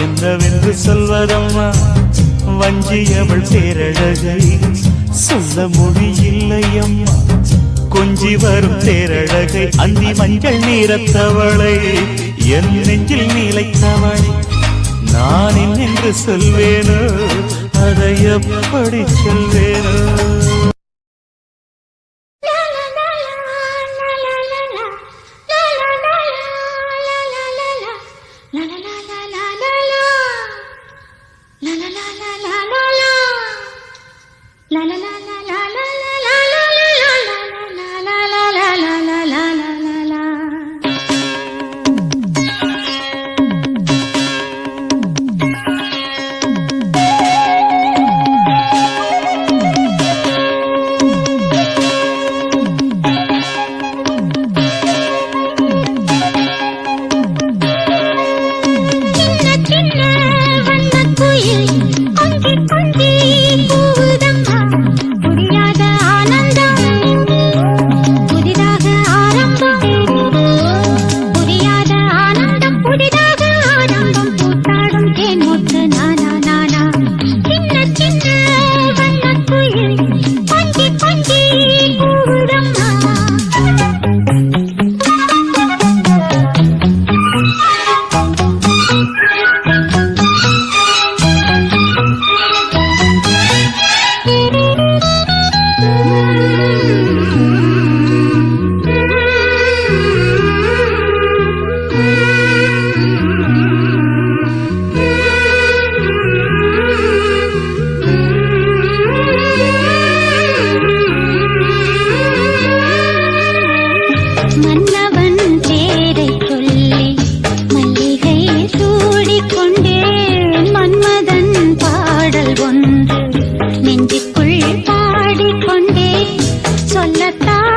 B: என்னவென்று சொல்வதம்மா வஞ்சியவள் பேரழகை, சொல்ல மொழியில்லை அம்மா கொஞ்சி வரும் தேரழகை அந்தி மஞ்சள் நீரத்தவளை என் நெஞ்சில் நீலைத்தவளை நான் என்னென்று சொல்வேனோ அதை எப்படி சொல்வேனோ
A: நெஞ்சுக்குள் பாடிக்கொண்டே சொல்லத்தான்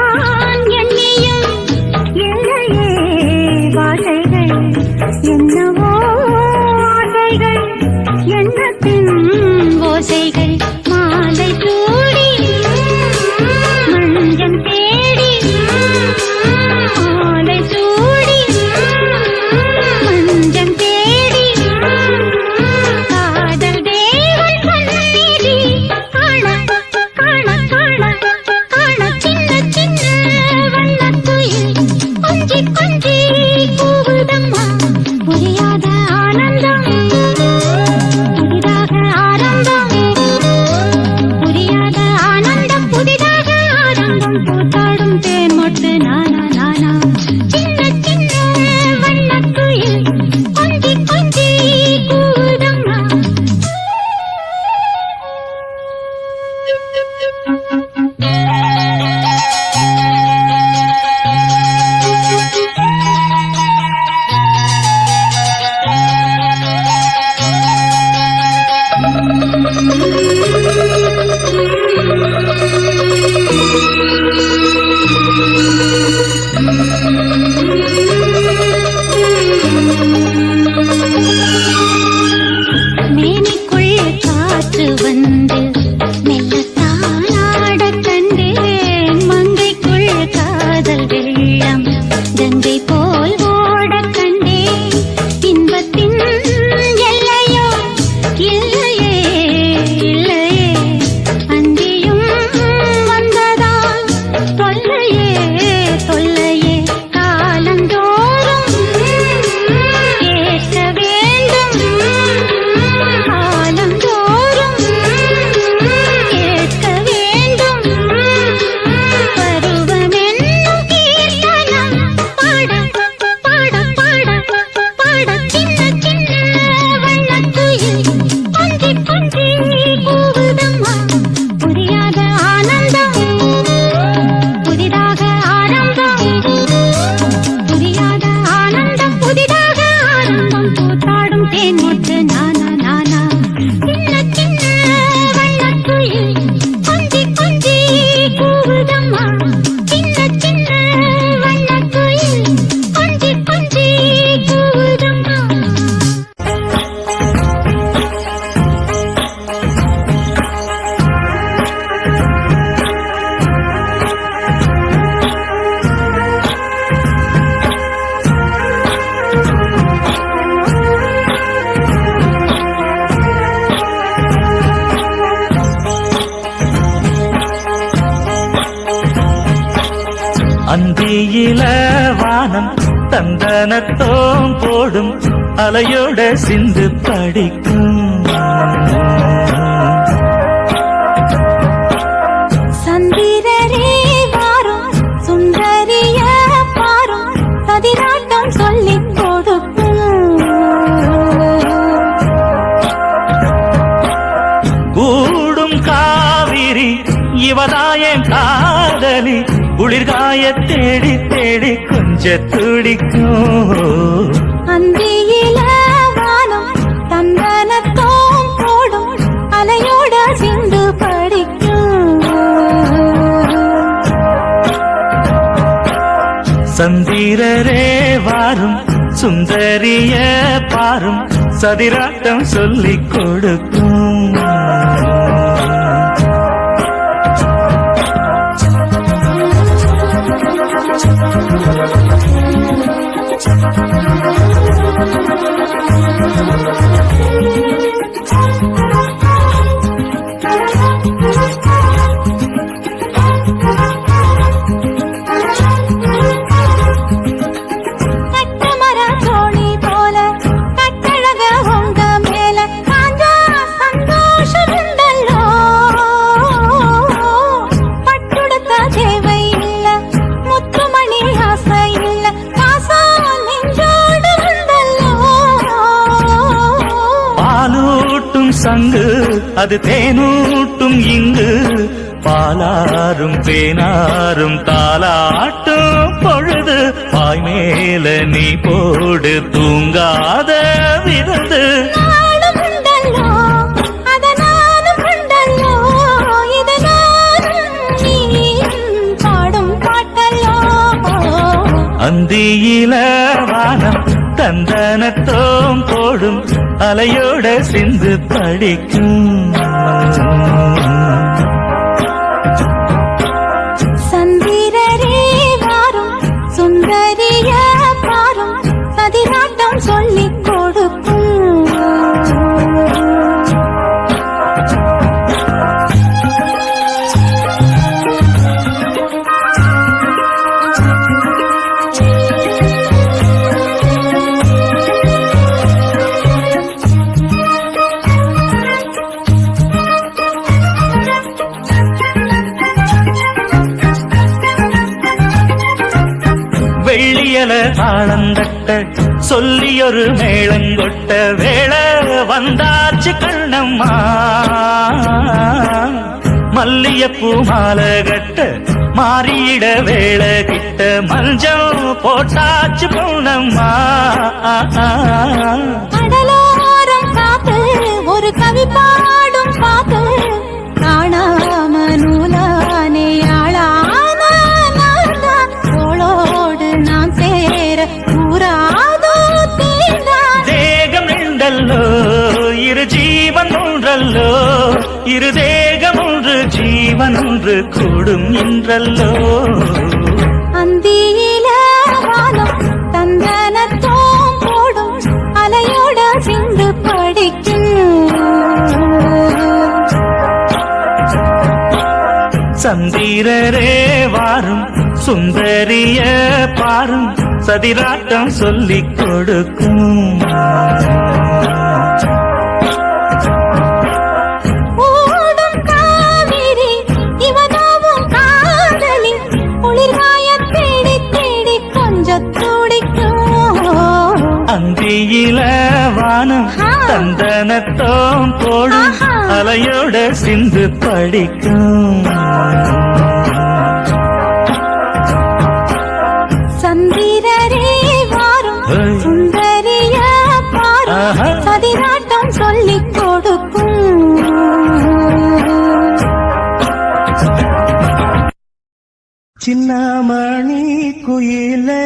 B: அந்தியில வானம் தந்தனத்தோம் போடும் அலையோட சிந்து படிக்கும்.
C: சந்திரரே வாரும் சுந்தரிய பாரும் சதிராட்டம் சொல்லிக் கொடுக்கும்.
B: கூடும் காவிரி இவதாயன் காதலி குளிர்காய தேடி தேடி கொஞ்ச துடிக்கும்.
C: அந்தியில வானம் தந்தனத்தோம் போடும் அலையோட சிந்து படிக்கும்.
B: சந்திரரே வாரும் சுந்தரிய பாரும் சதிராட்டம் சொல்லிக் கொடுக்கும்.
C: கட்டமர தோணி போல கட்டழக உங்க மேல காஞ்சா சந்தோஷம் உண்டல்லோ. பட்டுடுத்த தேவை இல்ல முத்துமணி ஆசை இல்ல பாசம் நெஞ்சோடு உண்டல்லோ.
B: பாலூட்டும் சங்கு அது தேனூட்டும் இங்கு பாலாரும் தேனாரும் தாலாட்டும் பொழுது பாய் மேல நீ போடு தூங்காத விருந்து.
C: நாளும் உண்டல்லோ அத நானும் உண்டல்லோ இத நானும் நீயும் பாடும் பாட்டல்லோ.
B: அந்தியில வானம் தந்தனத்தோம் போடும் அலையோட சிந்து படிக்கும்.
C: சந்திரரே வாரும் சுந்தரிய பாரும் சதிராட்டம் சொல்லிக் கொடுக்கும்.
B: வெள்ளியல தாளந்தட்ட சொல்லியொரு மேளங்கொட்ட வேளை வந்தாச்சு கண்ணம்மா. மல்லியப்பூ மாலை கட்ட மாறியிட வேளை கிட்ட மஞ்சள் போட்டாச்சு பொன்னம்மா.
C: கடலோரம் காத்து ஒரு கவி பாடும் பாத்து காணாம நூலானே ஆளான தோளோடு நாம் சேர கூறாதோ தீர்ந்தான்.
B: தேகம் நின்றல்லோ இரு ஜீவன் ஒன்றல்லோ இரு தேகம் ஒன்று ஜீவன் ஒன்று கூடும் என்றல்லோ.
C: அந்தியில வானம் தந்தனத்தோம் போடும் அலையோட சிந்து படிக்கும்.
B: சந்திரரே வாரும் சுந்தரிய பாரும் சதிராட்டம் சொல்லிக் கொடுக்கும்.
C: ஓடும் காவிரி இவனாவும் காதலி குளிர்காய தேடி தேடி கொஞ்சம் துடிக்கும்.
B: அந்தியில வானம் தந்தனத்தோம் போடும் அலையோட சிந்து படிக்கும்.
C: சந்திரரே வாரும் சுந்தரிய பாரும் சதிராட்டம் சொல்லிக் கொடுக்கும்.
B: சின்னமணி குயிலே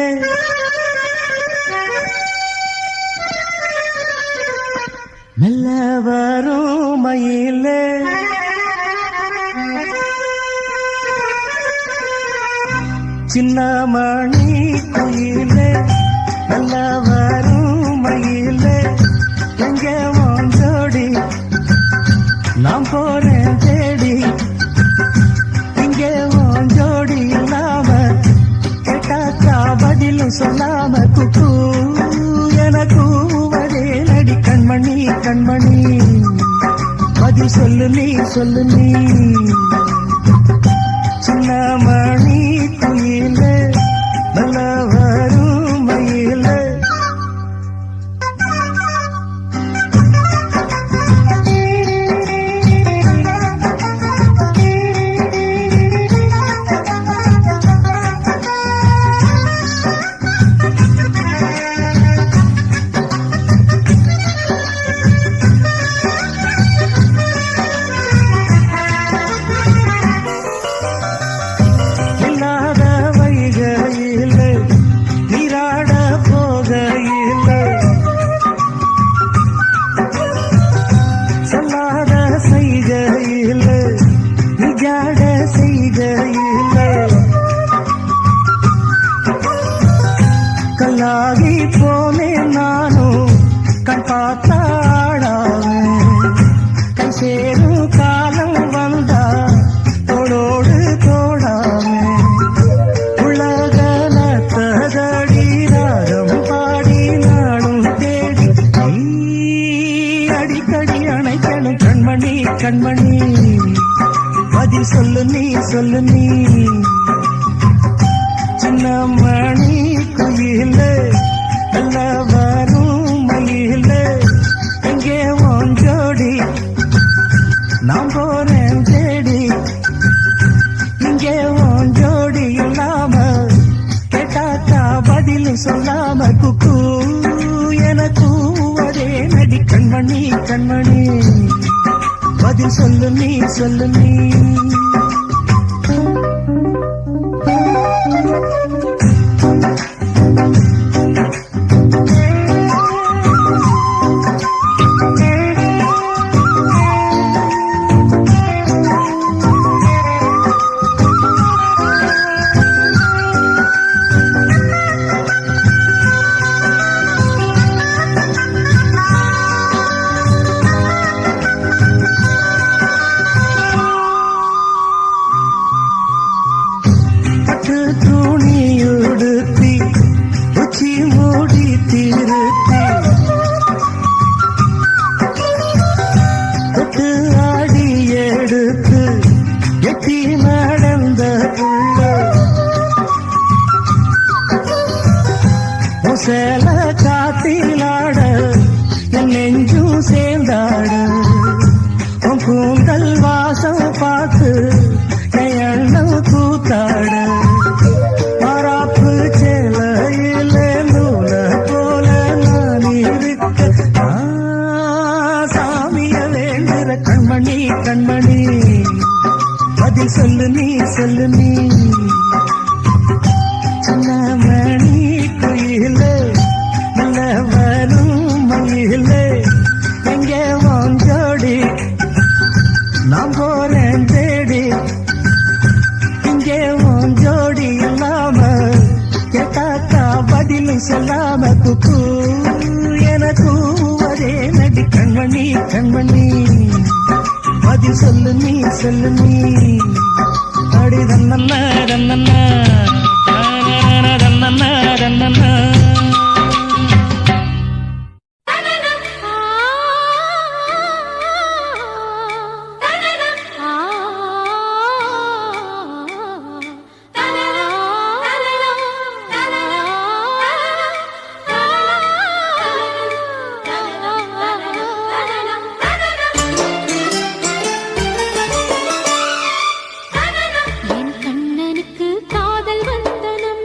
B: மெல்ல வரும் மயிலே சின்னமணி குயிலே மெல்ல வரும் மயிலே எங்க ஜோடி நாம் போறேன் தேடி இங்கே ஜோடி இல்லாம சொல்லு நீ சின்ன மணி குயில நல்ல வரும் மயில இல்லாத வைகையில் நீராட போகையில் சொல்லாத செய்கையில் நிஜாட செய்கையில் கல்லாகி போனேன் நானும் கண் பார்த்தாடாவேன் கை சேரும் காலம் வந்தா தோளோடு தோடாமே உலகல தகடி ராகம் பாடி நாடும் தேடி நீ அடிக்கடி அணைக்கணும் கண்மணி கண்மணி பதில் சொல்லு நீ சின்ன மணி குயில நல்ல வரும் மயில எங்கே உன் ஜோடி நான் போறேன் தேடி இங்கே உன் ஜோடி இல்லாம கேட்டாக்கா பதில் சொல்லாம குக்கு எனக்கு ஒரே நடி கண்மணி கண்மணி பதில் சொல்லு நீ பட்டு துணி உடுத்தி உச்சி மூடி திருத்தி தொட்டு ஆடி எடுத்து எட்டி நடந்த புள்ள சேல காத்திலாட என் நெஞ்சும் சேர்ந்தாட உன் கூந்தல் வாசம் பார்த்து என் எண்ணம் கூத்தாட மராப்பு சேலையில நூல போல நான் இருக்க சாமிய வேண்டுற கண்மணி கண்மணி பதில் சொல்லு நீ சின்ன மணி குயில நல்ல வரும் மயில எங்கே உன் ஜோடி நான் போறேன் தேடி இங்கே உன் ஜோடி இல்லாம கேட்டாக்கா பதில் சொல்லாம குக்கு எனக்கு ஒரே நடி கண்மணி கண்மணி பதில் சொல்லு நீ அடி தன்னன்னா தன்னன்னா தன்னன்னா தன்னன்னா
A: என் கண்ணனுக்கு காதல் வந்தனம்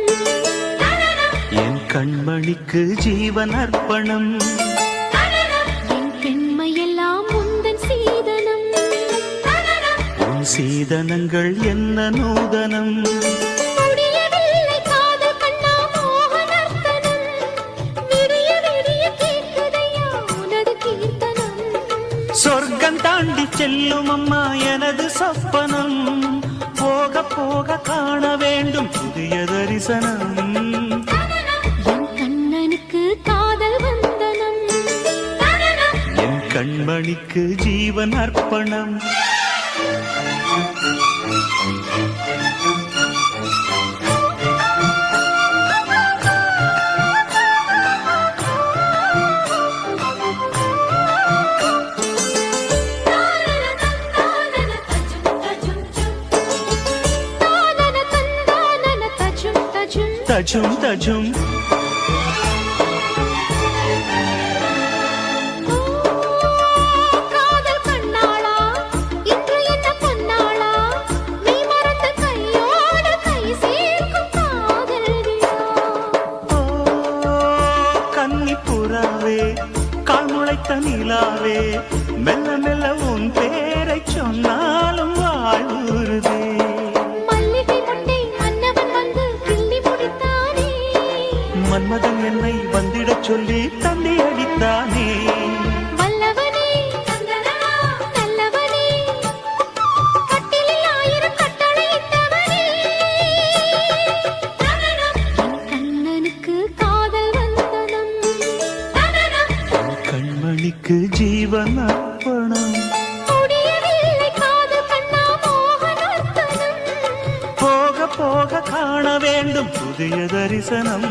B: என் கண்மணிக்கு ஜீவன் அர்ப்பணம்
A: என் பெண்மையெல்லாம் முந்தன் சீதனம்
B: உன் சீதனங்கள் என்ன நூதனம்
A: முடியவில்லை காதல் கண்ணா மோகனர்த்தனம் விடிய விடிய கேட்குதையா உனது கீர்த்தனம்
B: சொர்க்கம் தாண்டி செல்லும் அம்மா எனது சொப்பனம் போக போக காண வேண்டும் புதிய தரிசனம்
A: என் கண்ணனுக்கு காதல் வந்தனம்
B: என் கண்மணிக்கு ஜீவன் அர்ப்பணம் தஜும் தஜும்
A: காதல் கண்ணாளா இன்று என்ன பொன்னாளா நீ மறந்த கையோடு கை சேர்க்கும் காதல் விழா
B: ஓ கன்னி புறாவே கால் முளைத்த நிலாவே மெல்ல மெல்ல உன் பேரை சொன்னாலும் வாழ்வுறுதே
A: மல்லிகை முட்டை மன்னவன் வந்து கிள்ளி முடித்தானே
B: மன்மதன் என்னை வந்திடச் சொல்லி தந்தி அடித்தானே
A: வல்லவனே நல்லவனே கட்டிலில் 1000 கட்டளையிட்டவனே என் கண்ணனுக்கு காதல் வந்தனம்
B: கண்மணிக்கு ஜீவன் அர்ப்பணம்
A: முடியவில்லை காதல் கண்ணா மோகனர்த்தனம்
B: போக போக காண வேண்டும் புதிய தரிசனம்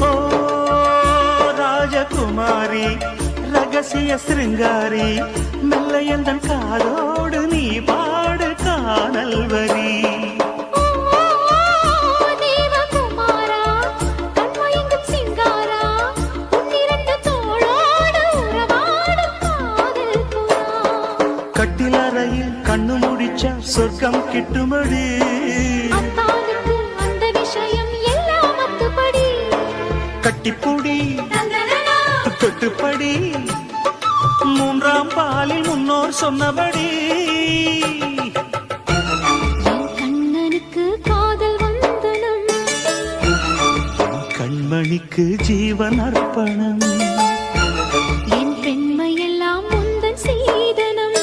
B: ஓ ராஜகுமாரி ரகசிய சிருங்காரி மெல்ல எந்தன் காதோடு நீ பாடு காணல் வரி
A: தேவகுமாரா கண்மயங்கும் சிங்காரா உன்னிரண்டு தோளோடு உறவாடும் காதல் புறா
B: கட்டிலறையில் கண்ணு முடிச்ச சொர்க்கம் கிட்டுமடி
A: அத்தானுக்கு அந்த விஷயம் எல்லாம் அத்துப்படி
B: கட்டிப்புடி தொட்டுப்படி மூன்றாம் பாலில் முன்னோர் சொன்னபடி
A: என் கண்ணனுக்கு காதல் வந்தனம்
B: கண்மணிக்கு ஜீவன் அர்ப்பணம்
A: என் பெண்மையெல்லாம் முந்தன் சீதனம்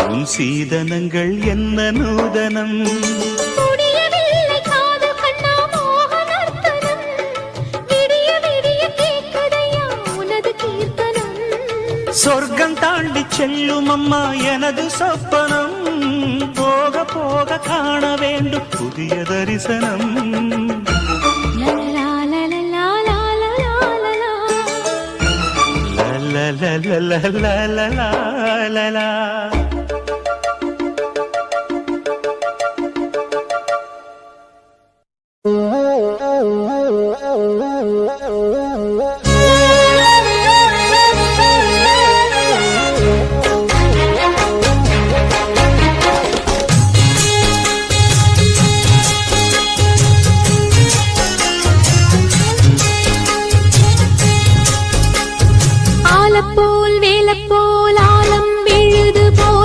B: உன் சீதனங்கள் என்ன நூதனம்
A: முடியவில்லை காதல் கண்ணா மோகனர்த்தனம் விடிய விடிய கேட்குதையா உனது கீர்த்தனம்
B: சொர்க்கம் தாண்டி செல்லும் அம்மா எனது சொப்பனம் போக போக காண வேண்டும் புதிய தரிசனம்
A: லலலா லலலா லலலா
B: லலலலலலலலலலா.
A: ஆலப்போல் வேலப்போல் ஆலம் விழுது போல்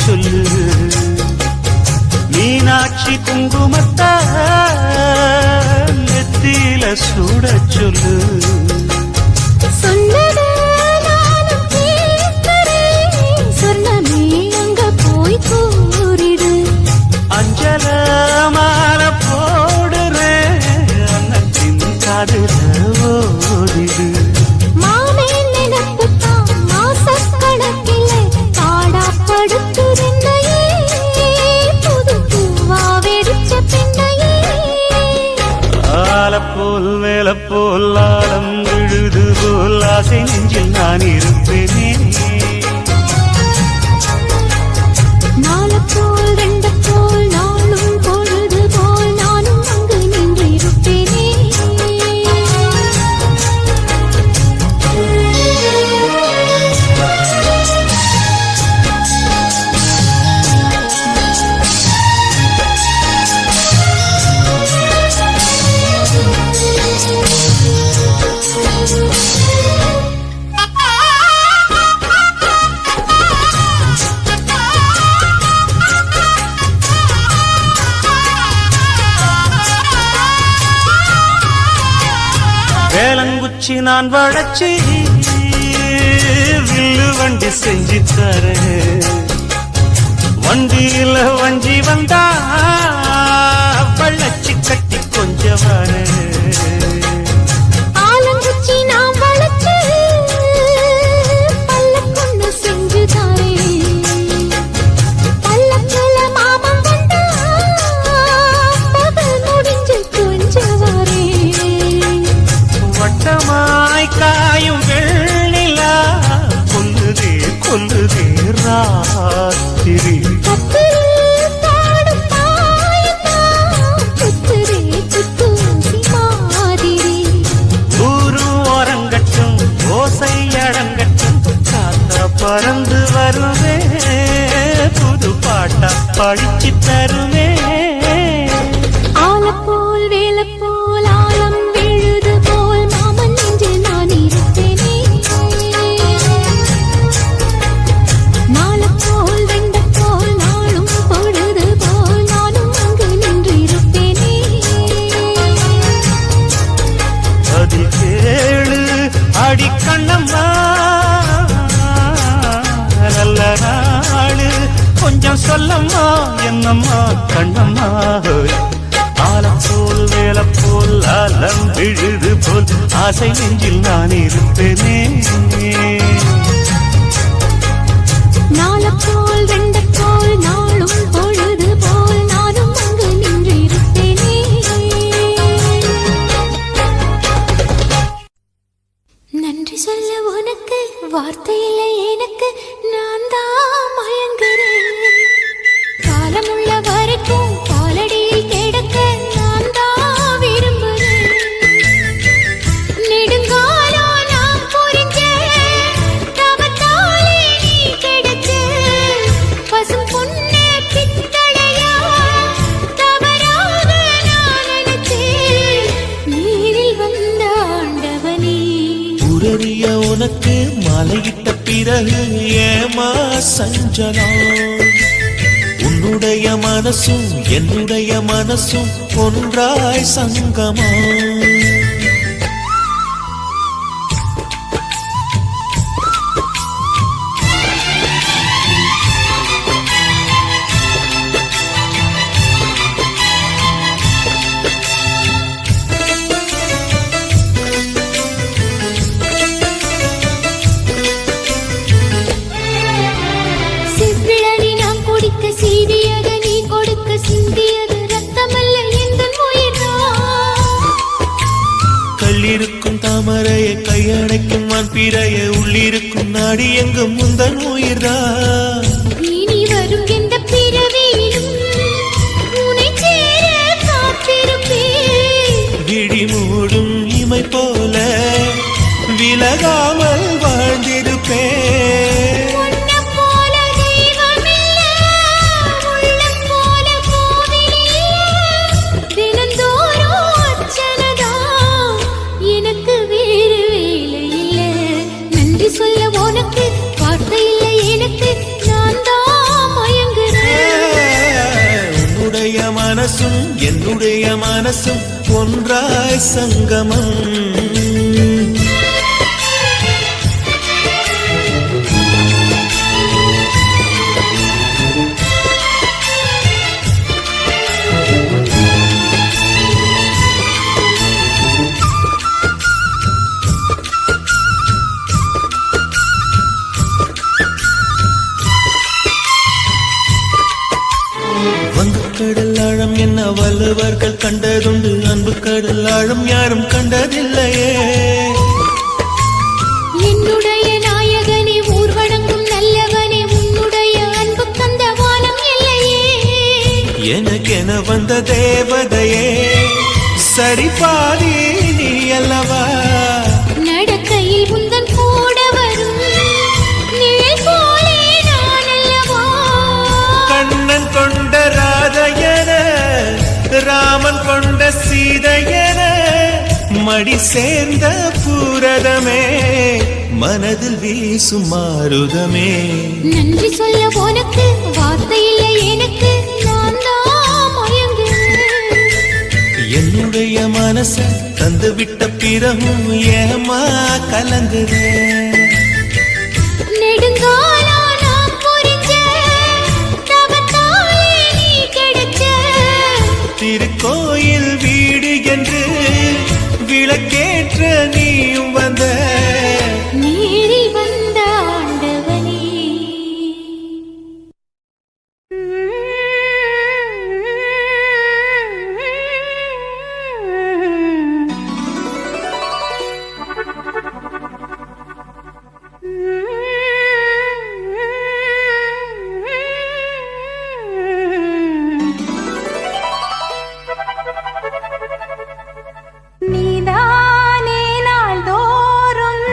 B: சொல்லு மீனாட்சி குங்குமத்தை நெத்தியில சூட சொல்லு
A: சொன்னத நானும் கேட்கிறேன் சொன்னமே அங்க போய் கூறிடு
B: அஞ்சல மால போடுறேன் அன்னத்தின் காதுல ஓடிடு
A: மாமே நினைப்புத்தான் மாசக்கணக்கிலே பாடாப்படுத்துதென்னையே புது பூவா வெடிச்ச பெண்ணையே
B: ஆலப்போல் மேலப்போல் ஆலம் விழுது போல் ஆசை நெஞ்சில் நான் இருப்பேனே
A: நாளப்போல் ரெண்டப்போல் நாளும் பொழுது போல் நானும் அங்கு நின்றிருப்பேனே
B: வேலங்குச்சி நான் வளைச்சி வில்லு வண்டி செஞ்சு தரேன் வண்டியில வஞ்சி வந்தா வள்ளச்சி கட்டி கொஞ்சம் வரேன்
A: ஆலங்குச்சி நான் வளைச்சு பல்லக்கொன்னு செஞ்சு தாரேன் பல்லக்குல மாமன் வந்தா பகல் முடிஞ்சு கொஞ்சம் வரேன்
B: வட்டமாய் காயும் வெள்ளிலா கொல்லுதே கொல்லுதே ராத்திரி
A: கத்திரில் பாடும் பாயத்தான் குத்துரே குத்தூசி மாதிரி
B: ஊரு ஓரங்கட்டும் ஓசை அடங்கட்டும் காத்தா பறந்து வருவே புது பாட்டா படிச்சு தருவே
A: ஆலப்போல் வேலப்போல் ஆலம் விழுது போல் மாமன் நெஞ்சில் நான் இருப்பேனே நாளப்போல் வெண்டப்போல் நாளும் பொழுது போல் நானும் அங்கு நின்றிருப்பேனே
B: அதில் கேளு அடி கண்ணம்மா நல்ல நாளு கொஞ்சம் சொல்லம்மா என்னம்மா கண்ணம்மா ஆலப்போல் வேலப்போல் ஆலம் விழுது போல் ஆசை நெஞ்சில் நான் இருப்பேனே
A: நாளப்போல் வெண்டப்போல் நாளும் பொழுது போல் நானும் அங்கு நின்றிருப்பேனே நன்றி சொல்ல உனக்கு வார்த்தை இல்லை எனக்கு நான் தான் மயங்குறேன் காலமுள்ள வரைக்கும் காலடியில் கிடக்க நான் தான் விரும்புறேன் நெடுங்காலம் நான் புரிஞ்சேன் தவத்தாலே நீ கிடைச்ச பசும் பொன்னே பித்தளையா தவறாக நான் நினைச்சேன் நீரில் வந்த ஆண்டவனே
F: உரறிய உனக்கு மலையிட்ட பிறகு ஏமா சஞ்சலம் உன்னுடைய மனசும் என்னுடைய மனசும் ஒன்றாய் சங்கமா
A: சிவ்விழி நான் குடிக்க சீவியது நீ கொடுக்க சிந்தியது ரத்தமல்ல எந்தன் உயிர்தான்
F: கல்லிருக்கும் தாமரையை கையடைக்கும் வான்பிறையை உள்ளிருக்கும் நாடி எங்கும் முந்தன் உயிர்தான்
A: இனி வரும் எந்த பிறவியிலும் உன்னை சேர காத்திருப்பேன்
F: விழி மூடும் இமை போல விலகாமல் வாழ்ந்திருப்பேன்
A: உன்னைப் போல தெய்வமில்ல, உள்ளம் போல கோவிலில்ல. தினந்தோறும் அர்ச்சனைதான், எனக்கு வேறு வேலை இல்ல. நன்றி சொல்ல உனக்கு வார்த்தை இல்லை எனக்கு, நான் தான் மயங்குறேன்.
F: என்னுடைய மனசும் ஒன்றாய் சங்கமம். வங்கக்கடல் ஆழம் என்ன வல்லவர்கள் கண்டதுண்டு, அன்பு கடல் ஆழம் யாரும் கண்டதில்லையே.
A: என்னுடைய நாயகனே ஊர்வணங்கும் நல்லவனே உன்னுடைய அன்பு கந்த வானம் இல்லையே.
F: எனக்கென வந்த தேவதையே சரிபாதி நீ அல்லவா.
A: நடக்கையில் உந்தன் கூட வரும் நிழல் போலே நான் அல்லவா.
F: கண்ணன் கொண்ட ராதையன ராமன் கொண்ட சீதையன மடி சேர்ந்த பூரதமே மனதில் வீசும் மாருதமே.
A: நன்றி சொல்ல உனக்கு வார்த்தை இல்லை எனக்கு, நான் தான் மயங்குறேன்.
F: என்னுடைய மனச தந்து விட்ட பிறகும் ஏமா கலங்குறேன்.
A: நெடுங்காலா நான் புரிஞ்ச தவத்தாலே நீ கிடைச்ச.
F: திருக்கோயில் வீடு என்று விளக்கேற்ற நீயும் வந்த.
A: நேரில் வந்த ஆண்டவனே.
C: நீதானே நாள்தோறும்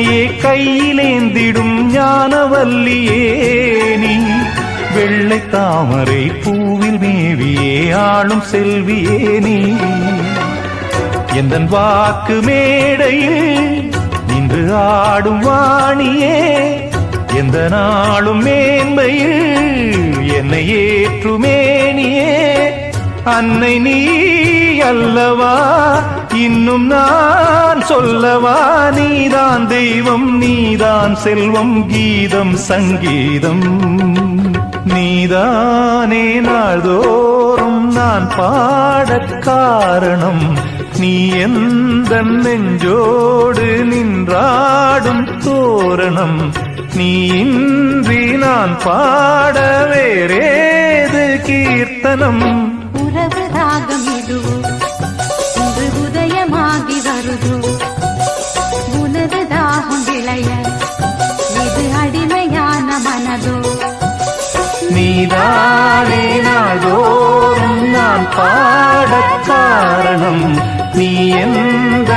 B: என்னையே கையிலேந்திடும் ஞானவல்லியே நீ வெள்ளை தாமரை பூவில் மேவியே ஆளும் செல்வியே நீ எந்தன் வாக்கு மேடையில் நின்று ஆடும் வாணியே எந்த நாளும் மேன்மையில் என்னை ஏற்றுமேனியே அன்னை நீ அல்லவா இன்னும் நான் சொல்லவா நீதான் தெய்வம் நீதான் செல்வம் கீதம் சங்கீதம் நீதானே நாள்தோறும் நான் பாடக் காரணம் நீ எந்த நெஞ்சோடு நின்றாடும் தோரணம் நீ இன்றி நான் பாட வேறேது கீர்த்தனம்
C: உறவு ராகம் இதுவோ இன்று உதயமாகி வருதோ உனது தாகம் விளைய இது அடிமையான மனதோ
B: நீதானே நாள்தோறும் நான் பாடக் காரணம் நீ எந்த